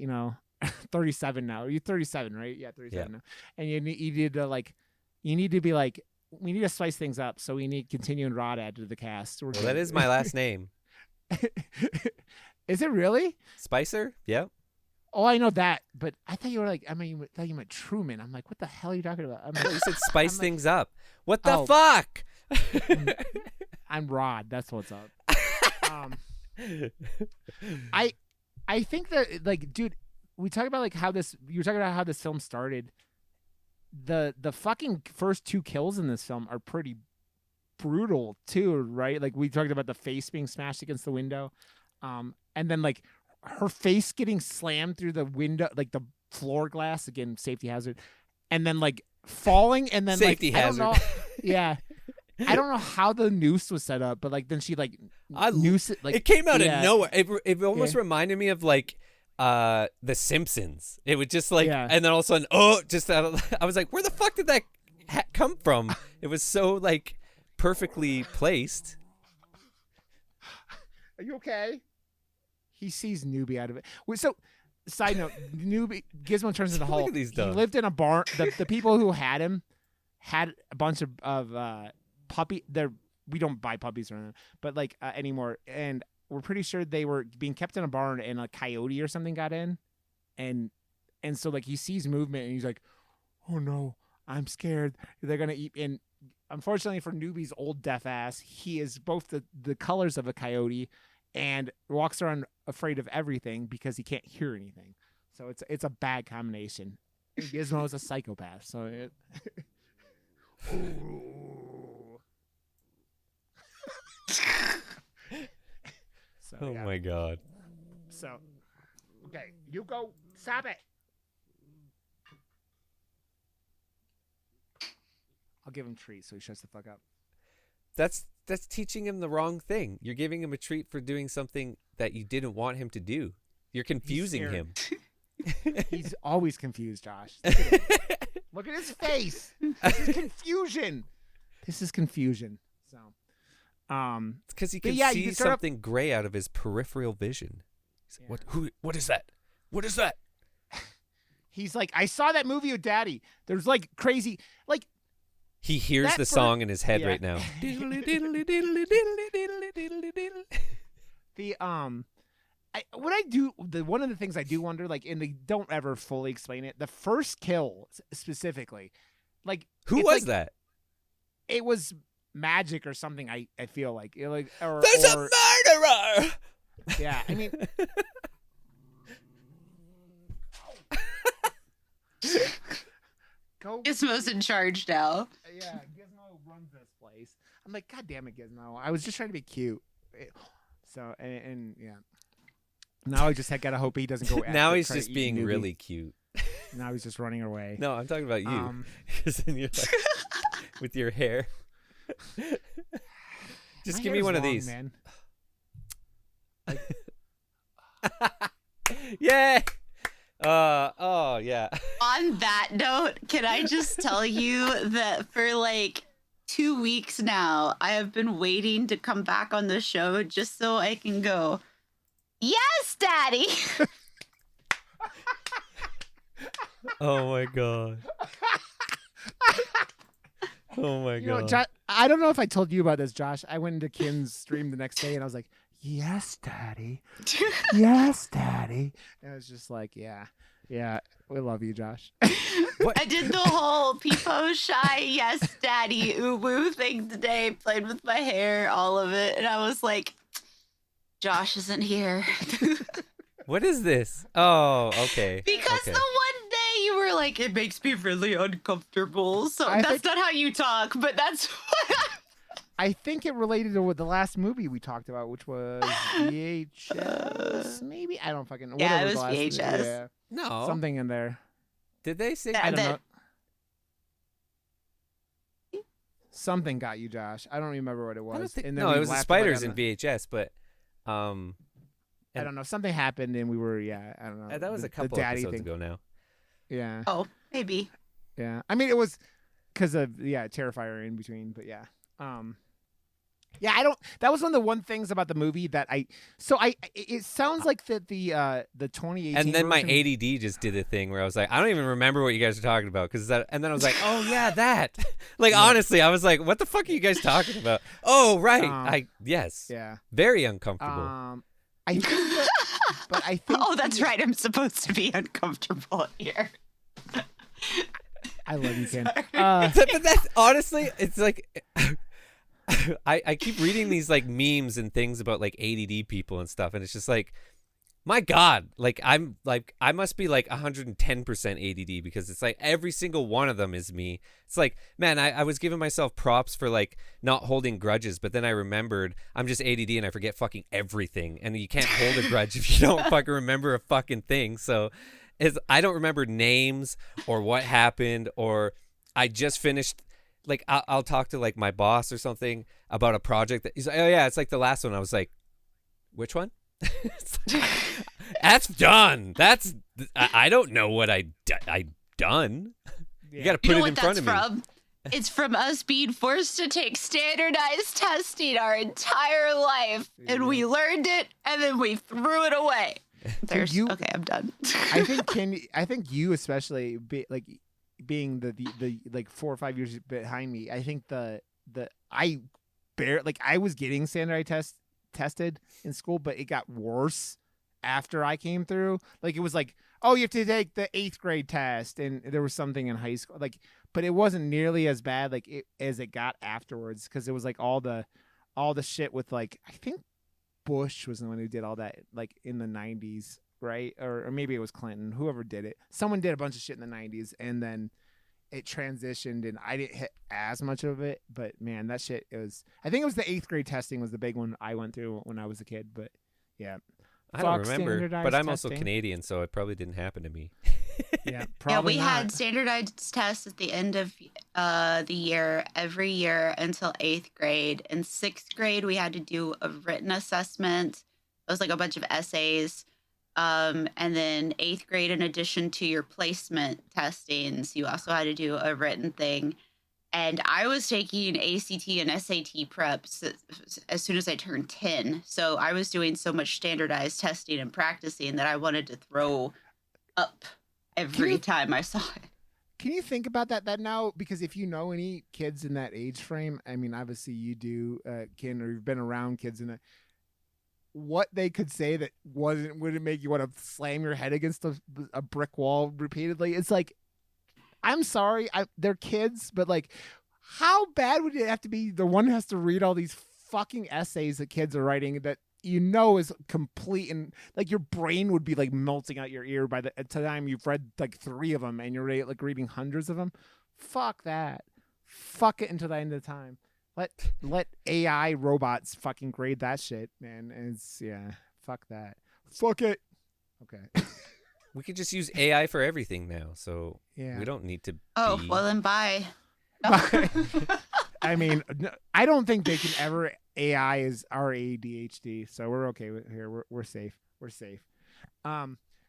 37 now. You're 37, right? Yeah, 37 now. And you need to be like." We need to spice things up, so we need continuing Rod added to the cast. Well, that is my last name. Is it really? Spicer? Yeah. Oh, I know that, but I thought you were like, you meant Truman. I'm like, what the hell are you talking about? You said spice things up. What the fuck? I'm Rod. That's what's up. I think that like, dude, we talk about like you were talking about how this film started. The fucking first two kills in this film are pretty brutal too, right? Like we talked about the face being smashed against the window, and then like her face getting slammed through the window, like the floor glass, again, safety hazard, and then like falling, and then safety hazard. I don't know, yeah, I don't know how the noose was set up, but like then she like noose it. Like it came out of nowhere. It almost reminded me of like. The Simpsons. It would just like, and then all of a sudden, I was like, where the fuck did that come from? It was so like perfectly placed. Are you okay? He sees Newbie out of it. So, side note, Gizmo turns into Hulk. He lived in a barn. The people who had him had a bunch of puppy. We don't buy puppies or anything, but like anymore, and. We're pretty sure they were being kept in a barn and a coyote or something got in. And so like he sees movement and he's like, oh no, I'm scared. They're going to eat. And unfortunately for Newbie's old deaf ass, he is both the colors of a coyote and walks around afraid of everything because he can't hear anything. So it's a bad combination. Gizmo is a psychopath. So it... So, oh my god. So, okay, you go. Stop it. I'll give him treats so he shuts the fuck up. That's teaching him the wrong thing. You're giving him a treat for doing something that you didn't want him to do. You're confusing him. He's always confused, Josh. Look at his face. This is confusion. So. It's because he can see something gray out of his peripheral vision. He's like, what is that? What is that? He's like, I saw that movie with Daddy. There's like crazy, like. He hears the song in his head right now. One of the things I do wonder, like, and they don't ever fully explain it. The first kill specifically, like, who was that? It was magic or something. I feel like there's a murderer. Yeah, I mean, go. Gizmo's in charge now. Yeah, Gizmo runs this place. I'm like, God damn it, Gizmo! I was just trying to be cute. So and yeah. Now I just gotta hope he doesn't go. Now he's just being really cute. Now he's just running away. No, I'm talking about you. Because then you're like, with your hair. Just give me one of these. Man. Yeah. Oh yeah. On that note, can I just tell you that for like 2 weeks now, I have been waiting to come back on the show just so I can go, yes, Daddy. Oh my god. Oh my god. Josh, I don't know if I told you about this, Josh. I went into Kim's stream the next day and I was like, yes, Daddy. Yes, Daddy. And I was just like, yeah, we love you, Josh. What? I did the whole peepo shy, yes, Daddy, ooh woo thing today, played with my hair, all of it. And I was like, Josh isn't here. What is this? Oh, okay. Because the one day you were like, it makes me really uncomfortable. So that's not how you talk, but that's what I think it related to the last movie we talked about, which was VHS, maybe? I don't fucking know. Yeah, it was VHS. Yeah. No. Something in there. Did they say? I don't know. Something got you, Josh. I don't remember what it was. No, it was the spiders in VHS, but I don't know. Something happened and we were, I don't know. That was a couple episodes ago now. Yeah. Oh, maybe. Yeah. I mean, it was because of, Terrifier in between, but yeah. That was one of the things about the movie that it sounds like that the 2018 and then my version, ADD just did a thing where I was like, I don't even remember what you guys are talking about and then I was like, oh yeah, that. Like honestly, I was like, what the fuck are you guys talking about? Oh right, yes, yeah, very uncomfortable. I think, but I think. Oh, that's right. I'm supposed to be uncomfortable here. I love you, Ken. But that's honestly, it's like. I keep reading these like memes and things about like ADD people and stuff, and it's just like, my God, like I must be like 110% ADD because it's like every single one of them is me. It's like, man, I was giving myself props for like not holding grudges, but then I remembered I'm just ADD and I forget fucking everything, and you can't hold a grudge if you don't fucking remember a fucking thing. So I don't remember names or what happened, or I just finished. Like I'll talk to like my boss or something about a project that he's like, oh yeah, it's like the last one. I was like, which one? Like, that's done. I don't know what I done. You got to put it in front of me. It's from us being forced to take standardized testing our entire life, and we learned it, and then we threw it away. Okay, I'm done. I think you especially being the like 4 or 5 years behind me, I think I was getting standardized tested in school, but it got worse after I came through. Like it was like, oh, you have to take the 8th grade test, and there was something in high school, like, but it wasn't nearly as bad as it got afterwards, because it was like all the shit with like, I think Bush was the one who did all that like in the 90s. Right, or maybe it was Clinton, whoever did it. Someone did a bunch of shit in the 90s, and then it transitioned, and I didn't hit as much of it. But man, that shit, I think it was the 8th grade testing was the big one I went through when I was a kid. But yeah, I don't remember. But I'm also Canadian, so it probably didn't happen to me. Yeah, probably. Yeah, we had standardized tests at the end of the year every year until 8th grade. In 6th grade, we had to do a written assessment. It was like a bunch of essays. And then 8th grade, in addition to your placement testings, you also had to do a written thing. And I was taking ACT and SAT preps as soon as I turned 10. So I was doing so much standardized testing and practicing that I wanted to throw up every time I saw it. Can you think about that now? Because if you know any kids in that age frame, I mean, obviously you do, Ken, or you've been around kids in that. What they could say that wouldn't make you want to slam your head against a brick wall repeatedly. It's like, I'm sorry, they're kids, but like, how bad would it have to be? The one who has to read all these fucking essays that kids are writing that is complete, and like your brain would be like melting out your ear by the time you've read like 3 of them, and you're like reading hundreds of them. Fuck that. Fuck it until the end of the time. Let AI robots fucking grade that shit, man. It's fuck that. Fuck it. Okay. We could just use AI for everything now, so we don't need to. Oh, well then bye. I mean, I don't think they can ever AI is our ADHD, so we're okay with here. We're safe. We're safe.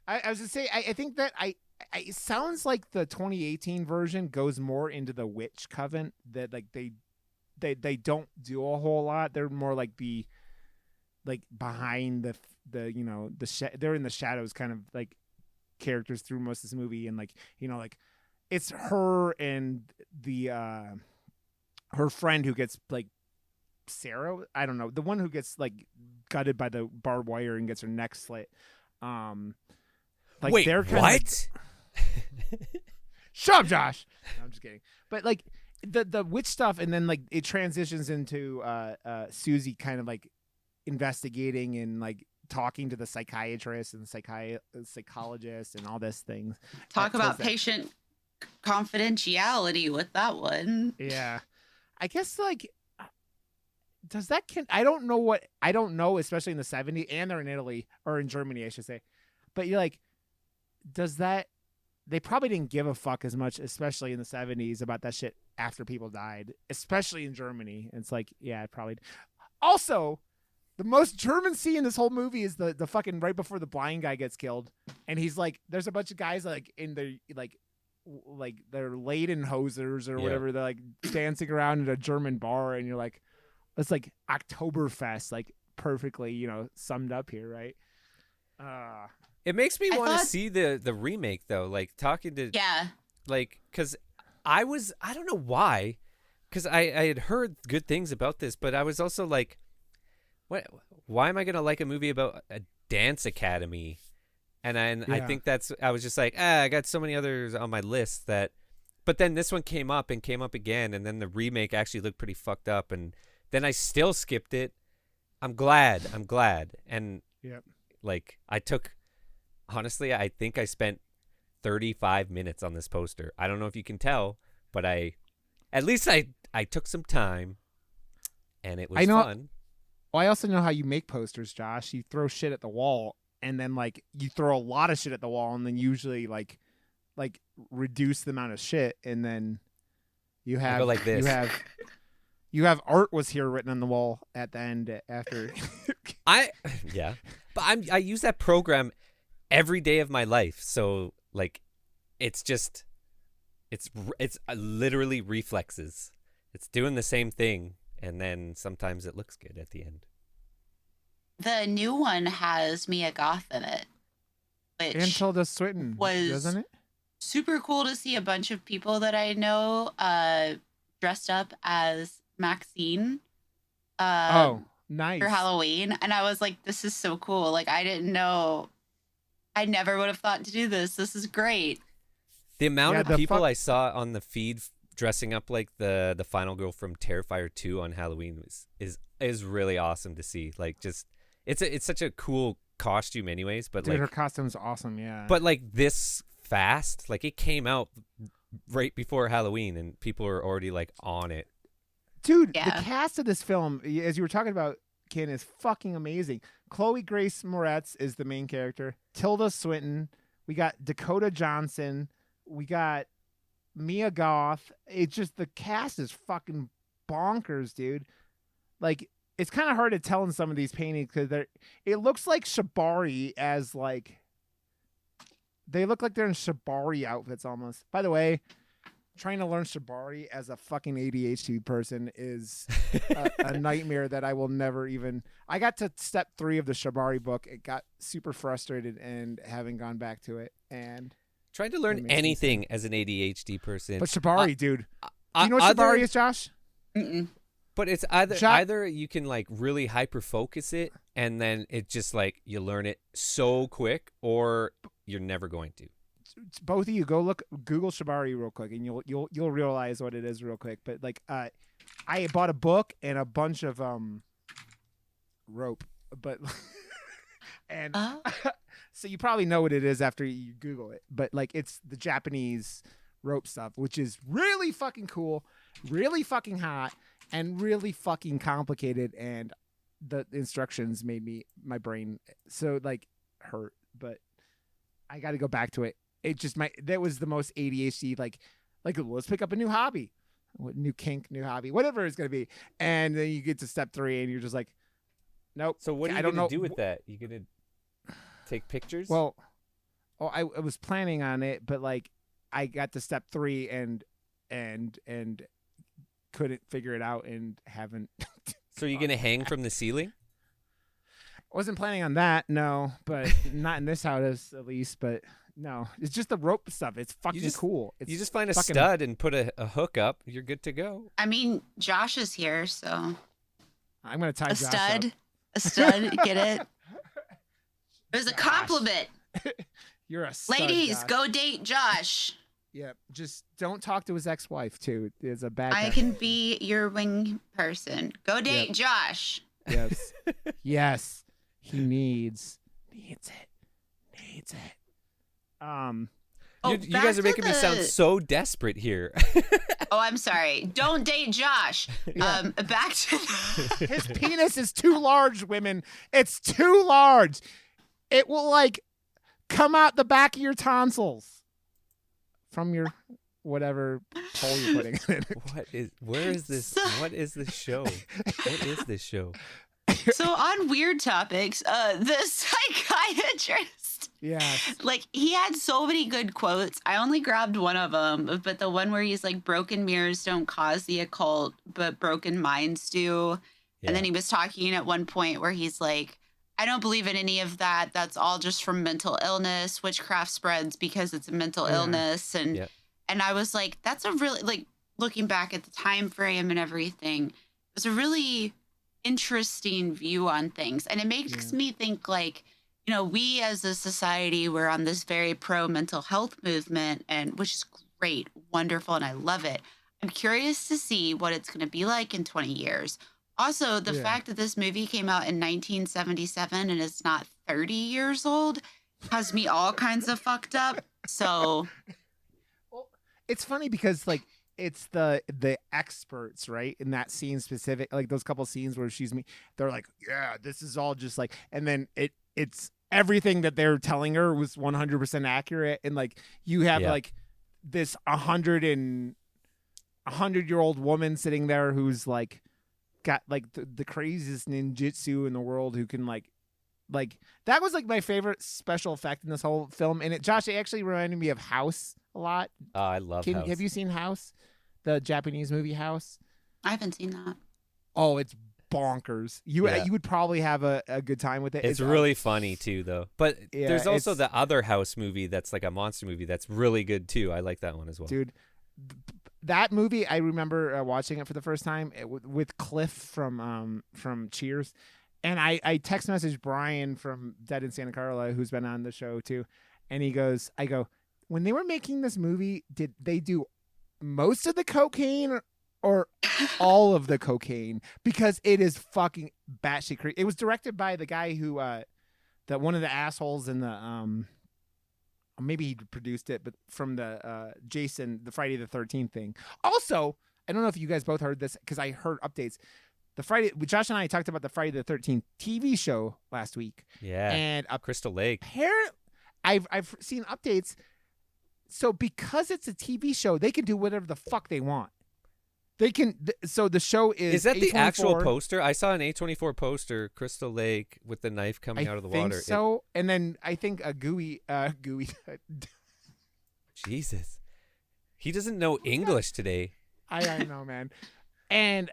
I was gonna say I think that it sounds like the 2018 version goes more into the witch coven, that like they don't do a whole lot. They're more like behind the they're in the shadows kind of like characters through most of this movie, and like like it's her and the her friend who gets like Sarah, I don't know, the one who gets like gutted by the barbed wire and gets her neck slit. Like wait, they're kind what? Shut up, Josh. No, I'm just kidding. But like the witch stuff, and then like it transitions into Susie kind of like investigating and like talking to the psychiatrist and psychologist and all this things. Talk about patient confidentiality with that one. Yeah, I guess like does that I don't know, especially in the 70s, and they're in Italy or in Germany, I should say. But you're like, does that? They probably didn't give a fuck as much, especially in the 70s, about that shit after people died, especially in Germany. It's like, yeah, it probably. Also, the most German scene in this whole movie is the fucking right before the blind guy gets killed, and he's like, there's a bunch of guys like in the like they're Lederhosers or whatever. They're like dancing around at a German bar, and you're like, it's like Oktoberfest, like perfectly, summed up here, right? It makes me want to see the remake though. Like talking to like because I don't know why, because I had heard good things about this, but I was also like, what? Why am I gonna like a movie about a dance academy? And I think I was just like, I got so many others on my list that, but then this one came up again, and then the remake actually looked pretty fucked up, and then I still skipped it. I'm glad, and like honestly, I think I spent 35 minutes on this poster. I don't know if you can tell, but at least I took some time, and it was fun. Well, I also know how you make posters, Josh. You throw shit at the wall, and then like you throw a lot of shit at the wall, and then usually like reduce the amount of shit, and then you have go like this. You have art was here written on the wall at the end after. But I use that program every day of my life, so like it's literally reflexes. It's doing the same thing, and then sometimes it looks good at the end. The new one has Mia Goth in it, which and Tilda Swinton, doesn't it? Super cool to see a bunch of people that I know dressed up as Maxine. Nice. For Halloween, and I was like, this is so cool. Like, I didn't know. I never would have thought to do this. This is great. The amount of people I saw on the feed dressing up like the final girl from Terrifier 2 on Halloween is really awesome to see. Like, just it's such a cool costume anyways, but her costume's awesome, yeah. But like this fast, like it came out right before Halloween and people are already like on it. Dude, the cast of this film, as you were talking about, Ken, is fucking amazing. Chloe Grace Moretz is the main character. Tilda Swinton. We got Dakota Johnson. We got Mia Goth. It's just the cast is fucking bonkers, dude. Like, it's kind of hard to tell in some of these paintings because it looks like Shibari as like they look like they're in Shibari outfits almost. By the way, trying to learn Shibari as a fucking ADHD person is a nightmare that I will never even. I got to step 3 of the Shibari book. It got super frustrated and haven't gone back to it. And trying to learn anything as an ADHD person. But Shibari, dude. Do you know what Shibari is, Josh? Mm-mm. But it's either you can like really hyper focus it and then it just like you learn it so quick, or you're never going to. Both of you Google Shibari real quick, and you'll realize what it is real quick. But like, I bought a book and a bunch of rope, but and so you probably know what it is after you Google it. But like, it's the Japanese rope stuff, which is really fucking cool, really fucking hot, and really fucking complicated. And the instructions made my brain so like hurt, but I got to go back to it. It just that was the most ADHD, like let's pick up a new hobby, new kink, new hobby, whatever it's going to be. And then you get to step 3 and you're just like, nope. So what are you going to do with that? You going to take pictures? Well, I was planning on it, but like I got to step 3 and couldn't figure it out and haven't. So are you gonna hang from the ceiling? Wasn't planning on that, no, but not in this house at least. But no, it's just the rope stuff. It's fucking cool. You just find a stud and put a hook up. You're good to go. I mean, Josh is here, so I'm gonna tie a Josh stud. up. A stud, get it? It was a compliment. You're a stud, Ladies, Josh. go date Josh. Yeah, just don't talk to his ex-wife too. It's a bad. I can be your wing person. Go date Josh. Yes, yes, he needs it. You guys are making me sound so desperate here. Oh, I'm sorry. Don't date Josh. Back to his penis is too large, women. It's too large. It will like come out the back of your tonsils from your whatever hole you're putting in it. Where is this? What is this show? What is this show? So on weird topics, the psychiatrist. Yeah. Like he had so many good quotes. I only grabbed one of them, but the one where he's like, broken mirrors don't cause the occult, but broken minds do. Yeah. And then he was talking at one point where he's like, I don't believe in any of that. That's all just from mental illness. Witchcraft spreads because it's a mental illness. And and I was like, that's a really, like, looking back at the time frame and everything, it was a really interesting view on things. And it makes me think, like, you know, we as a society, we're on this very pro mental health movement, and which is great, wonderful, and I love it. I'm curious to see what it's going to be like in 20 years. Also, the fact that this movie came out in 1977 and it's not 30 years old has me all kinds of fucked up. So, well, it's funny because like it's the experts, right, in that scene specific, like those couple scenes where they're like, yeah, this is all just like, and then it's everything that they're telling her was 100% accurate, and like you have like this 100-year-old woman sitting there who's like got like the craziest ninjutsu in the world, who can like that was like my favorite special effect in this whole film. And it actually reminded me of House a lot. Oh, I love House. Have you seen House, the Japanese movie House? I haven't seen that. Oh, it's bonkers. You would probably have a good time with it. It's really funny too, though. But there's also the other House movie that's like a monster movie that's really good too. I like that one as well. Dude, that movie, I remember watching it for the first time with Cliff from Cheers, and I text messaged Brian from Dead in Santa Carla, who's been on the show too, and I go, when they were making this movie, did they do most of the cocaine or all of the cocaine? Because it is fucking batshit crazy. It was directed by the guy who that one of the assholes in the maybe he produced it, but from the Jason, the Friday the 13th thing. Also, I don't know if you guys both heard this, because I heard updates. Josh and I talked about the Friday the 13th TV show last week. Yeah, and Crystal Lake. I've seen updates. So because it's a TV show, they can do whatever the fuck they want. They can. So the show is. Is that A24. the actual poster? I saw an A24 poster, Crystal Lake with the knife coming out of the water. I think so. And then I think a gooey. Jesus, he doesn't know English today. I know, man. And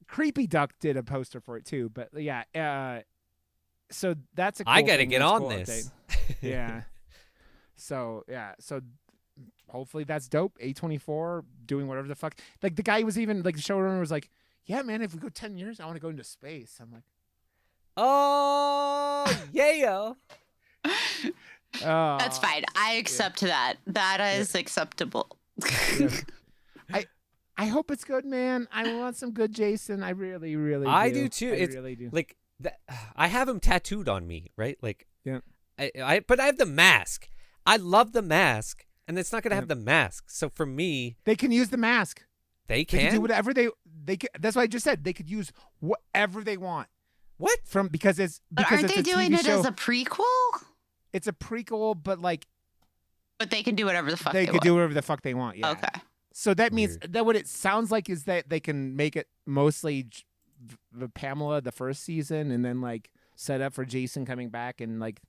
Creepy Duck did a poster for it too. But yeah, so that's a. Cool I gotta thing. get That's on cool this. Yeah. So hopefully that's dope. A24 doing whatever the fuck. Like the guy was even like the showrunner was like, yeah, man, if we go 10 years, I want to go into space. I'm like, oh yeah. That's fine. I accept that. That is acceptable. I hope it's good, man. I want some good Jason. I really, really do. I do too. I really do. Like I have him tattooed on me, right? Like but I have the mask. I love the mask. And it's not going to have the mask. So for me, they can use the mask. They can do whatever they can. That's what I just said. They could use whatever they want. What? Because aren't they doing it as a prequel? It's a prequel, but like. But they can do whatever the fuck they could do whatever the fuck they want. Yeah. Okay. So that means that what it sounds like is that they can make it mostly the Pamela the first season, and then like set up for Jason coming back and like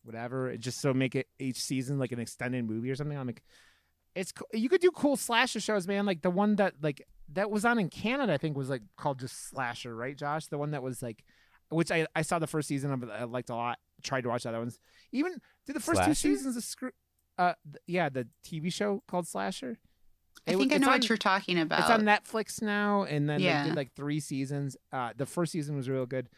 whatever, just so make it each season like an extended movie or something. I'm like, you could do cool slasher shows, man. Like the one that was on in Canada, I think was like called just Slasher, right, Josh? The one that was like, which I saw the first season of it. I liked a lot. Tried to watch the other ones. Even did the first 2 seasons of the TV show called Slasher. I think I know what you're talking about. It's on Netflix now, and then they did like 3 seasons. The first season was real good.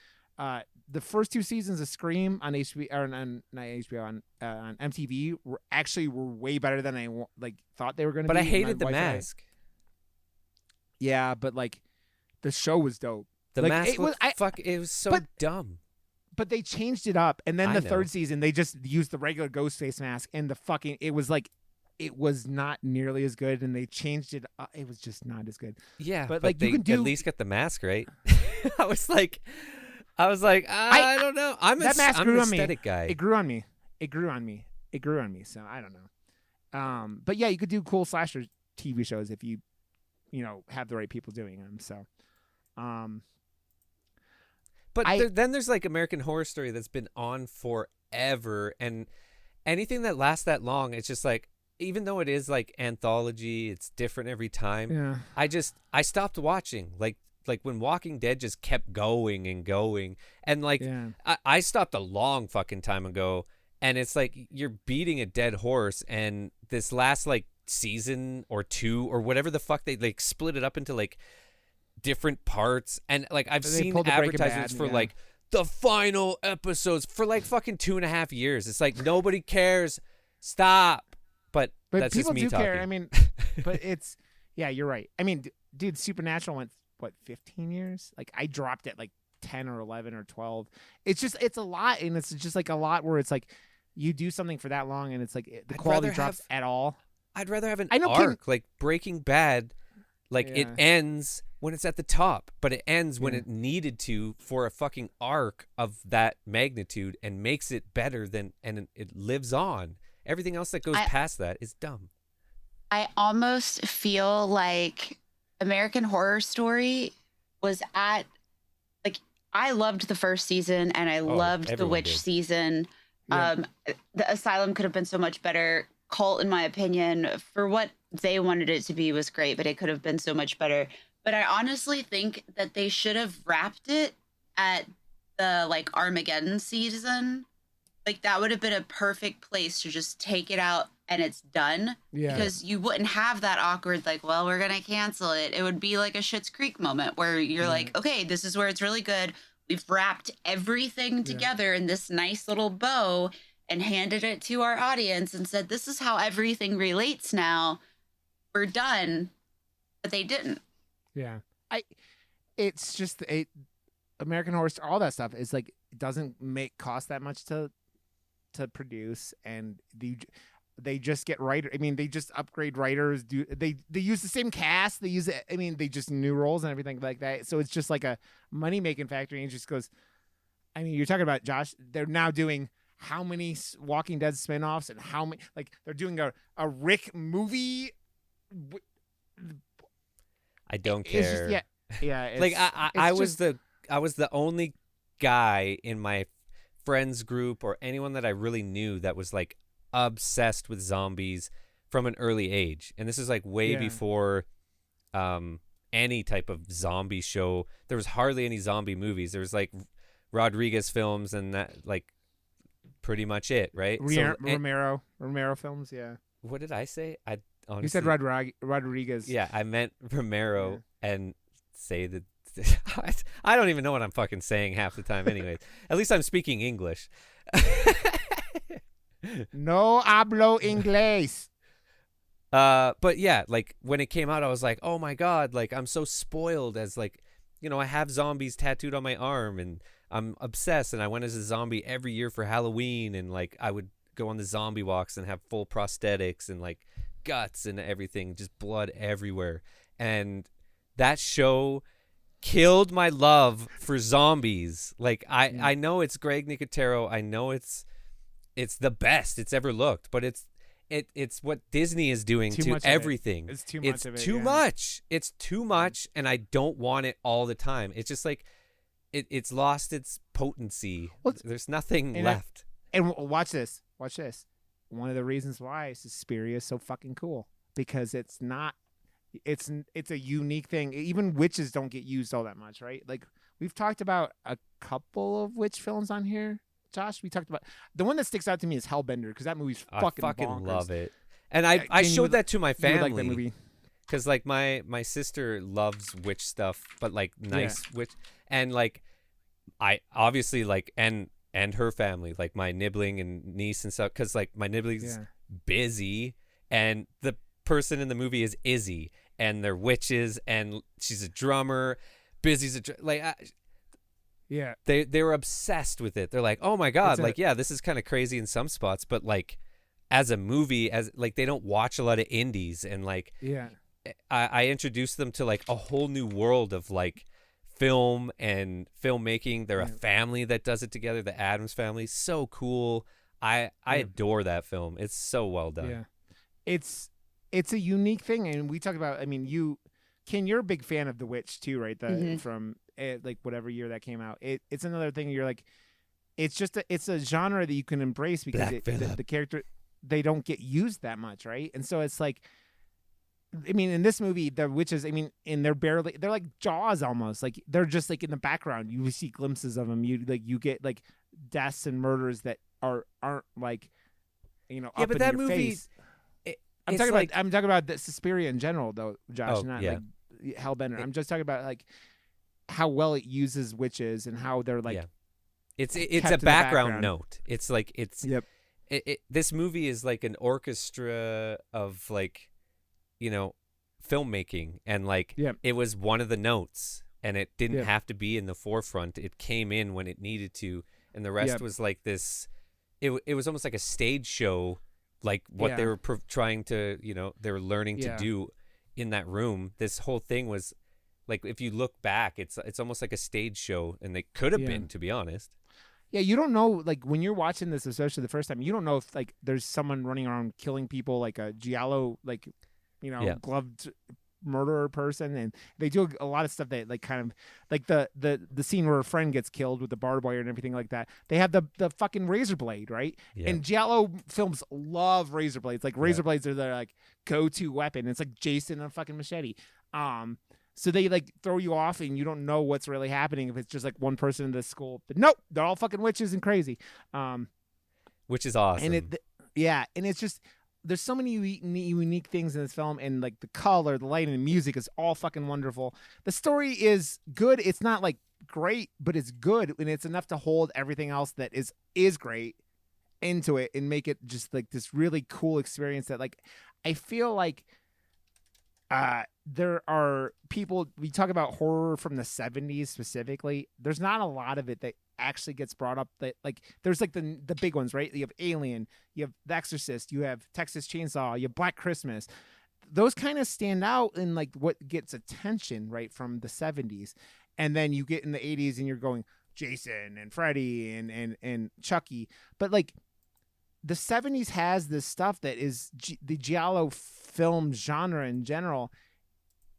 The first 2 seasons of Scream on HBO, or on not HBO, on MTV were way better than I thought they were going to be. But I hated The Mask. Yeah, but like the show was dope. The Mask it was so dumb. But they changed it up, and then the third season they just used the regular ghost face mask, and it was not nearly as good, and they changed it. It was just not as good. Yeah, but like you can at least get the mask right. I was like, I don't know. I'm an aesthetic guy. It grew on me. So I don't know. But yeah, you could do cool slasher TV shows if you have the right people doing them. So, but then there's like American Horror Story that's been on forever, and anything that lasts that long, it's just like, even though it is like anthology, it's different every time. Yeah. I stopped watching like when Walking Dead just kept going and going, and like I stopped a long fucking time ago, and it's like you're beating a dead horse, and this last like season or 2 or whatever the fuck, they like split it up into like different parts, and like I've seen advertisements for like the final episodes for like fucking 2.5 years. It's like nobody cares. Stop. But that's people just me do talking. care. I mean, but it's you're right. I mean, dude, Supernatural went 15 years? Like I dropped it like 10 or 11 or 12. It's a lot, and it's just like a lot where it's like you do something for that long, and it's like the quality drops at all. I'd rather have an arc like Breaking Bad. Like it ends when it's at the top, but it ends when it needed to for a fucking arc of that magnitude, and makes it better and it lives on. Everything else that goes past that is dumb. I almost feel like American Horror Story was at, like, I loved the first season, and I loved the witch season. The Asylum could have been so much better. Cult, in my opinion, for what they wanted it to be, was great, but it could have been so much better. But I honestly think that they should have wrapped it at the like Armageddon season. Like that would have been a perfect place to just take it out and it's done. Yeah. Because you wouldn't have that awkward, like, well, we're going to cancel it. It would be like a Schitt's Creek moment where you're like, okay, this is where it's really good. We've wrapped everything together in this nice little bow and handed it to our audience and said, this is how everything relates now. We're done. But they didn't. Yeah. It's just American Horror Story, all that stuff is like, it doesn't cost that much to produce, and they just get writers. I mean, they just upgrade writers. They use the same cast. They just new roles and everything like that. So it's just like a money making factory. And it just goes. I mean, you're talking about, Josh. They're now doing how many Walking Dead spinoffs, and how many, like they're doing a Rick movie. I don't care. Just, yeah. Like I was the only guy in my friends group or anyone that I really knew that was like obsessed with zombies from an early age, and this is like way before any type of zombie show. There was hardly any zombie movies. There was like Rodriguez films, and that, like, pretty much it, right? Romero films. What did I say? I honestly, you said Rodriguez. Yeah, I meant Romero, and say that. I don't even know what I'm fucking saying half the time anyways. At least I'm speaking English. No hablo inglés. But yeah, like when it came out, I was like, oh my God, like I'm so spoiled, as like, I have zombies tattooed on my arm, and I'm obsessed, and I went as a zombie every year for Halloween, and like I would go on the zombie walks and have full prosthetics and like guts and everything, just blood everywhere. And that show killed my love for zombies. Like I know it's Greg Nicotero. I know it's the best it's ever looked, but it's what Disney is doing to everything. It's too much of it. It's too much, and I don't want it all the time. It's just like it's lost its potency. Well, there's nothing left. And watch this. One of the reasons why Suspiria is so fucking cool, because it's a unique thing. Even witches don't get used all that much, right? Like, we've talked about a couple of witch films on here, Josh. We talked about the one that sticks out to me is Hellbender, because that movie's fucking bonkers. Love it. And I showed that to my family. Like that movie. Because, like, my sister loves witch stuff, but, like, nice witch. And, like, I obviously, like, and her family, like, my nibbling and niece and stuff, because, like, my nibbling's busy, and the person in the movie is Izzy, and they're witches, and she's a drummer. Busy's they were obsessed with it. They're like, oh, my God, this is kind of crazy in some spots, but, like, as a movie, as, like, they don't watch a lot of indies, and, like, I introduced them to, like, a whole new world of, like, film and filmmaking. They're a family that does it together. The Addams Family, so cool. I adore that film. It's so well done. Yeah, it's a unique thing, and we talk about. I mean, you're a big fan of The Witch too, right? From like whatever year that came out. It's another thing. You're like, it's a genre that you can embrace because the character, they don't get used that much, right? And so it's like, I mean, in this movie, the witches, I mean, and they're like Jaws almost. Like, they're just like in the background. You see glimpses of them. You get like deaths and murders that aren't like, up but in that your movie, face. I'm talking about the Suspiria in general, though, Josh, not like Hellbender. I'm just talking about like how well it uses witches and how they're like. It's a background note. It's like this movie is like an orchestra of, like, filmmaking, and, like, it was one of the notes, and it didn't have to be in the forefront. It came in when it needed to, and the rest was like this. It was almost like a stage show, like what they were trying to, they were learning to do in that room. This whole thing was like, if you look back, it's almost like a stage show, and they could have been, to be honest. Yeah, you don't know, like, when you're watching this, especially the first time, you don't know if, like, there's someone running around killing people, like a giallo, like, gloved murderer person, and they do a lot of stuff that, like, kind of like the scene where a friend gets killed with the barbed wire and everything like that. They have the fucking razor blade, right? And giallo films love razor blades. Like, razor blades are their, like, go-to weapon. It's like Jason and a fucking machete. So they, like, throw you off, and you don't know what's really happening if it's just like one person in the school. But nope, they're all fucking witches and crazy. Which is awesome. And and it's just, there's so many unique things in this film, and, like, the color, the lighting, the music is all fucking wonderful. The story is good. It's not, like, great, but it's good, and it's enough to hold everything else that is great into it and make it just, like, this really cool experience that, like, I feel like there are people, we talk about horror from the 70s specifically. There's not a lot of it that actually gets brought up, that, like, there's, like, the big ones, right? You have Alien, you have The Exorcist, you have Texas Chainsaw, you have Black Christmas. Those kind of stand out in, like, what gets attention, right, from the 70s. And then you get in the 80s and you're going Jason and Freddy and Chucky. But, like, the 70s has this stuff that is the giallo film genre in general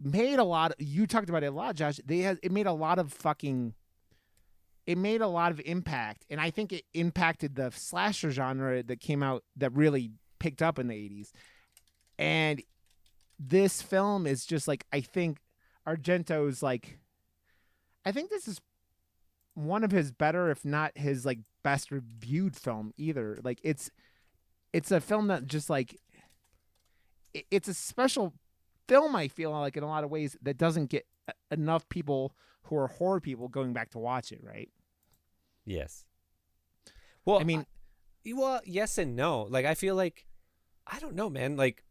made a lot. You talked about it a lot, Josh. It made a lot of impact, and I think it impacted the slasher genre that came out, that really picked up in the 80s. And this film is just, like, I think Argento's, like, I think this is one of his better, if not his, like, best reviewed film either. Like, it's a film that just, like, it's a special film, I feel like, in a lot of ways, that doesn't get enough people who are horror people going back to watch it, right? Yes. Well, I mean, yes and no. Like, I feel like, I don't know, man. Like,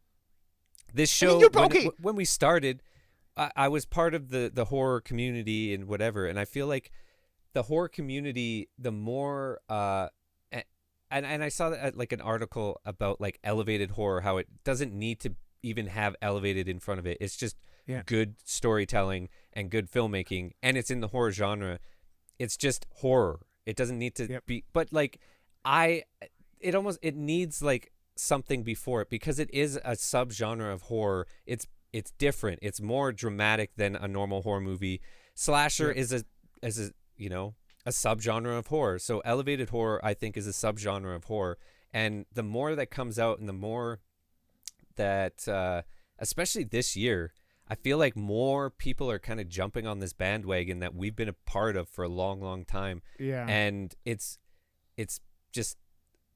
this show, when we started, I was part of the horror community and whatever, and I feel like the horror community, the more, and I saw that, like, an article about, like, elevated horror, how it doesn't need to even have elevated in front of it. It's just good storytelling and good filmmaking, and it's in the horror genre. It's just horror. It doesn't need to be, but, like, it needs, like, something before it, because it is a subgenre of horror. It's different. It's more dramatic than a normal horror movie. Slasher is a a subgenre of horror. So elevated horror, I think, is a subgenre of horror. And the more that comes out and the more that, especially this year, I feel like more people are kind of jumping on this bandwagon that we've been a part of for a long, long time. Yeah. And it's just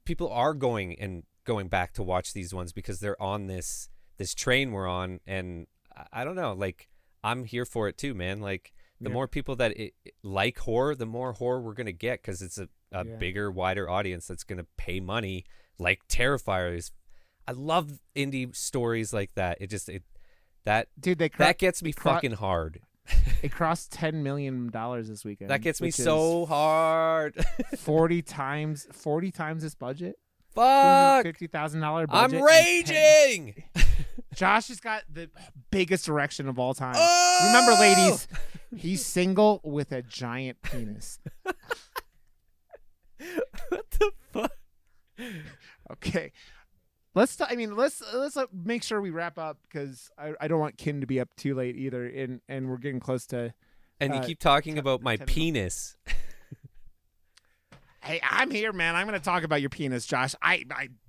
people are going back to watch these ones because they're on this train we're on. And I don't know, like, I'm here for it too, man. Like, the more people that like horror, the more horror we're going to get because it's a bigger, wider audience that's going to pay money, like Terrifier. I love indie stories like that. That gets me fucking hard. It crossed $10 million this weekend. That gets me so hard. 40 times its budget. Fuck! $50,000 budget. I'm raging. Josh has got the biggest erection of all time. Oh! Remember, ladies, he's single with a giant penis. What the fuck? Okay. Let's make sure we wrap up because I don't want Kin to be up too late either, and we're getting close to. And you keep talking about my penis. Hey, I'm here, man. I'm going to talk about your penis, Josh.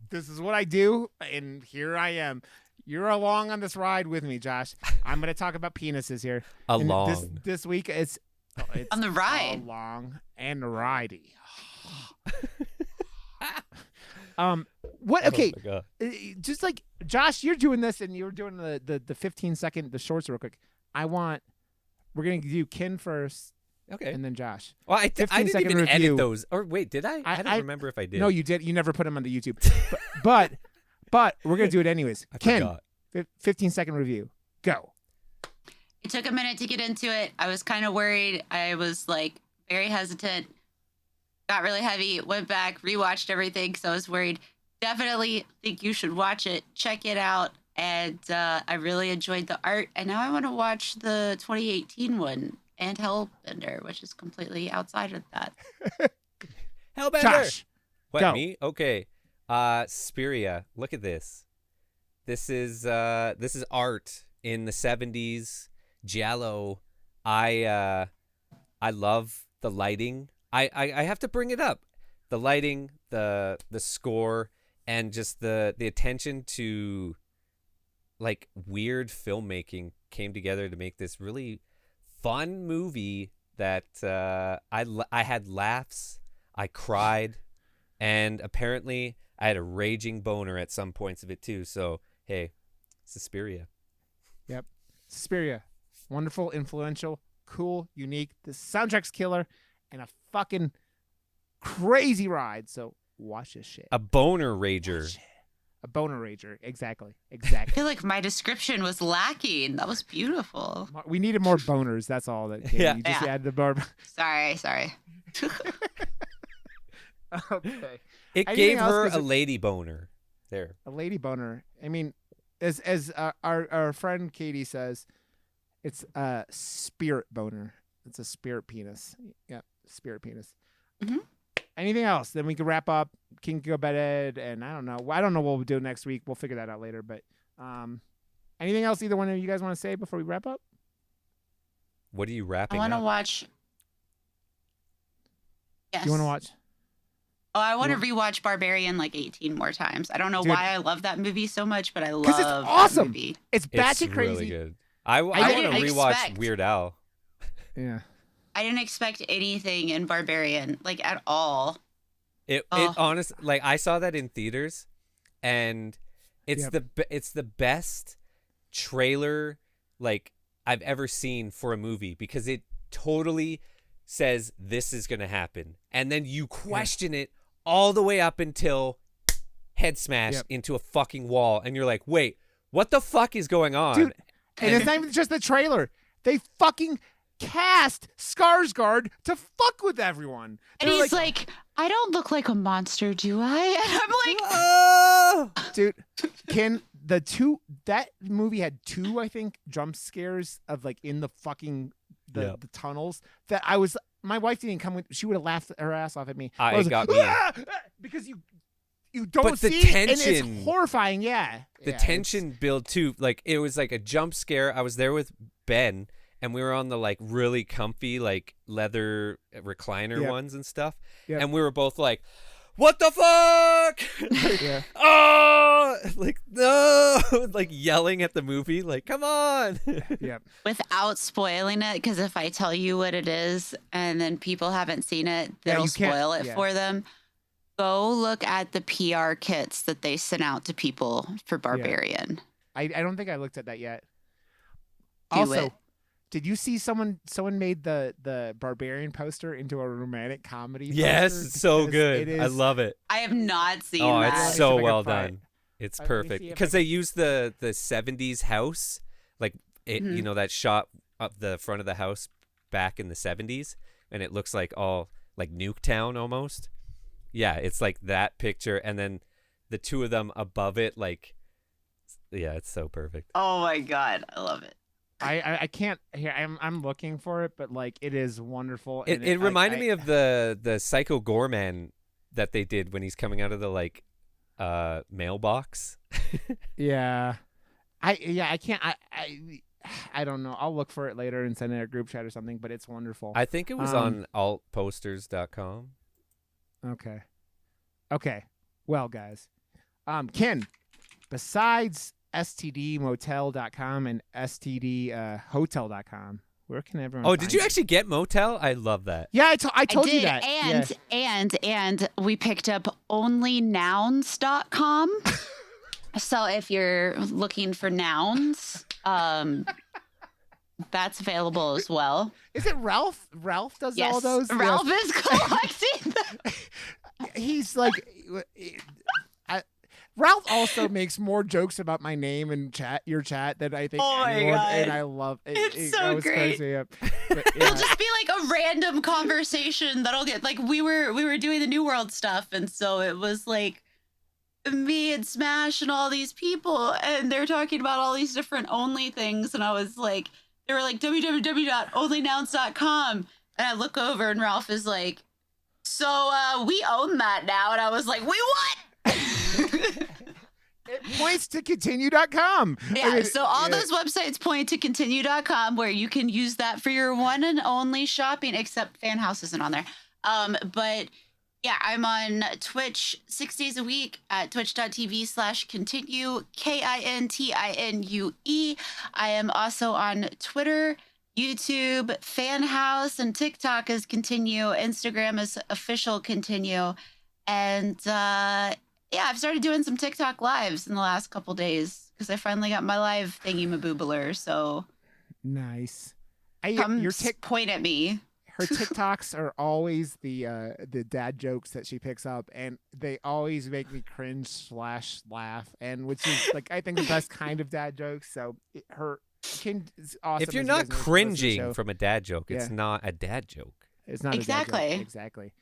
This is what I do, and here I am. You're along on this ride with me, Josh. I'm going to talk about penises here. Along. This week, it's on the ride. Along and ridey. What? Okay, just like Josh, you're doing this, and you're doing the 15-second the shorts real quick. We're gonna do Kin first, okay, and then Josh. Well, I didn't even review. Edit those. Or wait, did I? I don't remember if I did. No, you did. You never put them on the YouTube, but we're gonna do it anyways. Kin, 15-second review. Go. It took a minute to get into it. I was kind of worried. I was like very hesitant. Got really heavy, went back, rewatched everything because I was worried. Definitely think you should watch it. Check it out. And I really enjoyed the art. And now I want to watch the 2018 one and Hellbender, which is completely outside of that. Hellbender! Josh, what, go. Me? Okay. Suspiria. Look at this. This is art in the 70s. Giallo. I love the lighting. I have to bring it up. The lighting, the score, and just the attention to like weird filmmaking came together to make this really fun movie that I had laughs, I cried, and apparently I had a raging boner at some points of it too. So hey, Suspiria. Yep, Suspiria, wonderful, influential, cool, unique. The soundtrack's killer. And a fucking crazy ride. So watch this shit. A boner rager. A boner rager. Exactly. I feel like my description was lacking. That was beautiful. We needed more boners. That's all that came. Yeah. You just added the bar. Sorry. Okay. It gave her a lady boner. There. A lady boner. I mean, as our friend Katie says, it's a spirit boner. It's a spirit penis. Yeah. Spirit penis. Mm-hmm. Anything else? Then we can wrap up. King can go bed, and I don't know what we'll do next week. We'll figure that out later. But anything else either one of you guys want to say before we wrap up? What are you wrapping? I want to watch. Yes. You want to watch? Oh, I want to rewatch Barbarian like 18 more times. I don't know why I love that movie so much, but I love it's awesome. That movie. It's batshit crazy. Really good. I want to rewatch Weird Al. Yeah. I didn't expect anything in Barbarian, like at all. It honestly, like I saw that in theaters, and it's the best trailer like I've ever seen for a movie because it totally says this is gonna happen, and then you question it all the way up until head smash into a fucking wall, and you're like, wait, what the fuck is going on? Dude, and it's not even just the trailer. They fucking cast Skarsgård to fuck with everyone. And he's like, I don't look like a monster, do I? And I'm like, oh! Dude, that movie had 2, I think, jump scares of like in the fucking the tunnels that my wife didn't come with. She would have laughed her ass off at me. It got me. Because you don't see tension, it, and it's horrifying. Yeah. The tension build too. Like it was like a jump scare. I was there with Ben. and we were on the like really comfy like leather recliner ones and stuff, and we were both like, what the fuck? Like, oh, like no, like yelling at the movie, like come on. Without spoiling it, because if I tell you what it is and then people haven't seen it, they'll spoil it for them. Go look at the PR kits that they sent out to people for Barbarian. I don't think I looked at that yet. Do it. Did you see someone made the Barbarian poster into a romantic comedy? Yes, poster? so good. I love it. I have not seen that. Oh, that. it's so well done. It's perfect because they use the 70s house, like it, you know, that shot up the front of the house back in the 70s, and it looks like all like Nuketown almost. Yeah, it's like that picture, and then the two of them above it, like, yeah, it's so perfect. Oh my God, I love it. I can't here. I'm looking for it, but like it is wonderful. It reminded me of the Psycho Gorman that they did when he's coming out of the like mailbox. Yeah, I can't. I don't know. I'll look for it later and send it in a group chat or something. But it's wonderful. I think it was on altposters.com. Okay. Well, guys, Ken, besides stdmotel.com and stdhotel.com, where can everyone did you actually get Motel? I love that. Yeah, I told you that. And we picked up onlynouns.com. So if you're looking for nouns, that's available as well. Is it Ralph? Ralph does all those? Ralph is collecting them. He's like... Ralph also makes more jokes about my name in your chat than I think anyone, and I love it. It's so great. Crazy. But, it'll just be like a random conversation that'll get like we were doing the New World stuff, and so it was like me and Smash and all these people, and they're talking about all these different only things, and I was like, they were like www.onlynouns.com, and I look over and Ralph is like, so we own that now, and I was like, we what? It points to continue.com. Yeah, so all those websites point to continue.com, where you can use that for your one and only shopping, except Fan House isn't on there. But yeah, I'm on Twitch 6 days a week at twitch.tv/continue, KINTINUE. I am also on Twitter, YouTube, Fan House, and TikTok as Continue. Instagram is official Continue. And yeah, I've started doing some TikTok lives in the last couple days because I finally got my live thingy-maboobler. So nice. Point at me. Her TikToks are always the dad jokes that she picks up, and they always make me cringe / laugh, and which is like I think the best kind of dad jokes. So is awesome. If you're not cringing from a dad joke, it's not a dad joke. It's not exactly. A dad joke. Exactly.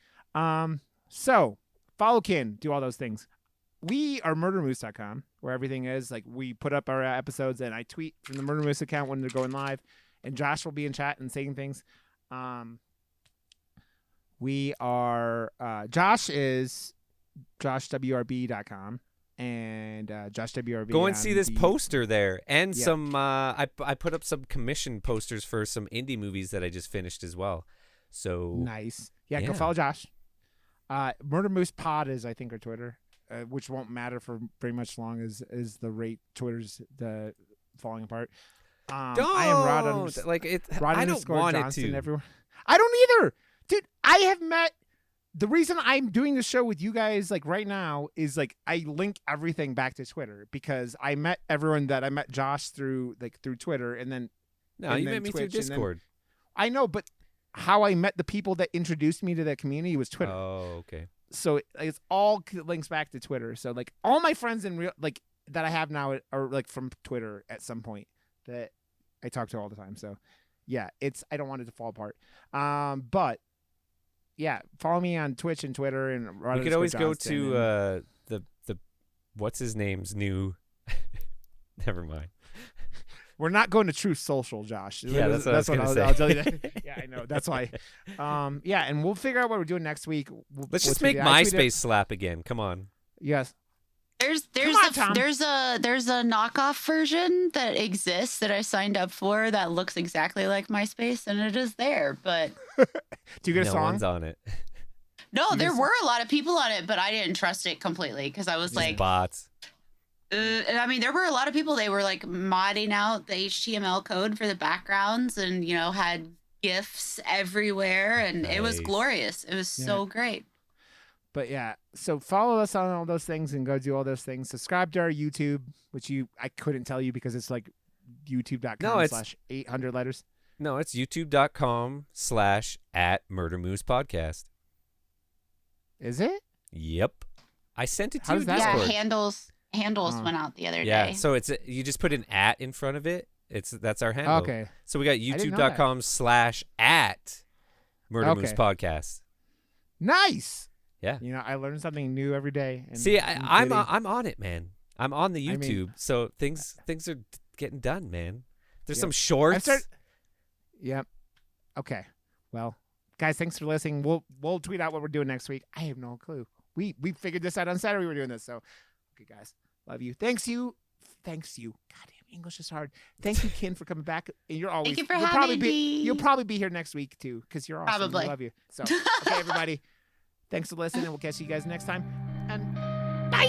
So follow Kin, do all those things. We are murdermoose.com, where everything is. Like, we put up our episodes, and I tweet from the Murder Moose account when they're going live, and Josh will be in chat and saying things. We are Josh is joshwrb.com and joshwrb. Go and see this poster there, and some. I put up some commission posters for some indie movies that I just finished as well. So nice. Yeah, go follow Josh. Murder Moose Pod is, I think, our Twitter, which won't matter for very much long as the rate Twitter's the falling apart. Don't I am Rod. Like it. Rod I don't want Johnson it to. Everywhere. I don't either, dude. I have met. The reason I'm doing the show with you guys like right now is like I link everything back to Twitter because I met everyone that I met Josh through Twitter, and then you met me through Discord. I know, but how I met the people that introduced me to the community was Twitter. Oh, okay. So it's all links back to Twitter. So like all my friends in real like that I have now are like from Twitter at some point that I talk to all the time. So yeah, I don't want it to fall apart. But yeah, follow me on Twitch and Twitter, and you could always go to the what's his name's new. Never mind. We're not going to Truth Social, Josh. Yeah, that's what I was going to say. I'll tell you that. Yeah, I know. That's why. Yeah, and we'll figure out what we're doing next week. Let's just make MySpace slap again. Come on. Yes. There's there's a knockoff version that exists that I signed up for that looks exactly like MySpace, and it is there. But do you get a song? No one's on it. No, there were a lot of people on it, but I didn't trust it completely because I was Just like bots. I mean, there were a lot of people. They were like modding out the HTML code for the backgrounds, and had GIFs everywhere, and it was glorious. It was so great. But yeah, so follow us on all those things and go do all those things. Subscribe to our YouTube, which I couldn't tell you because it's like youtube.com/800 letters. No, it's youtube.com/@MurderMoosePodcast. Is it? Yep. I sent it to How you. does that work? Handles went out the other day. Yeah, so you just put an @ in front of it. That's our handle. Okay. So we got youtube.com/@MurderMoosePodcast. Nice. Yeah. I learn something new every day. And See, I'm on it, man. I'm on the YouTube, so things are getting done, man. There's some shorts. Yep. Okay. Well, guys, thanks for listening. We'll tweet out what we're doing next week. I have no clue. We figured this out on Saturday. We're doing this, so okay, guys, love you. Thanks you. Goddamn, English is hard. Thank you, Kin, for coming back. And you're always. Thank you for having me. You'll probably be here next week too, because you're awesome. Probably. I love you. So, okay, everybody. Thanks for listening, and we'll catch you guys next time. And bye.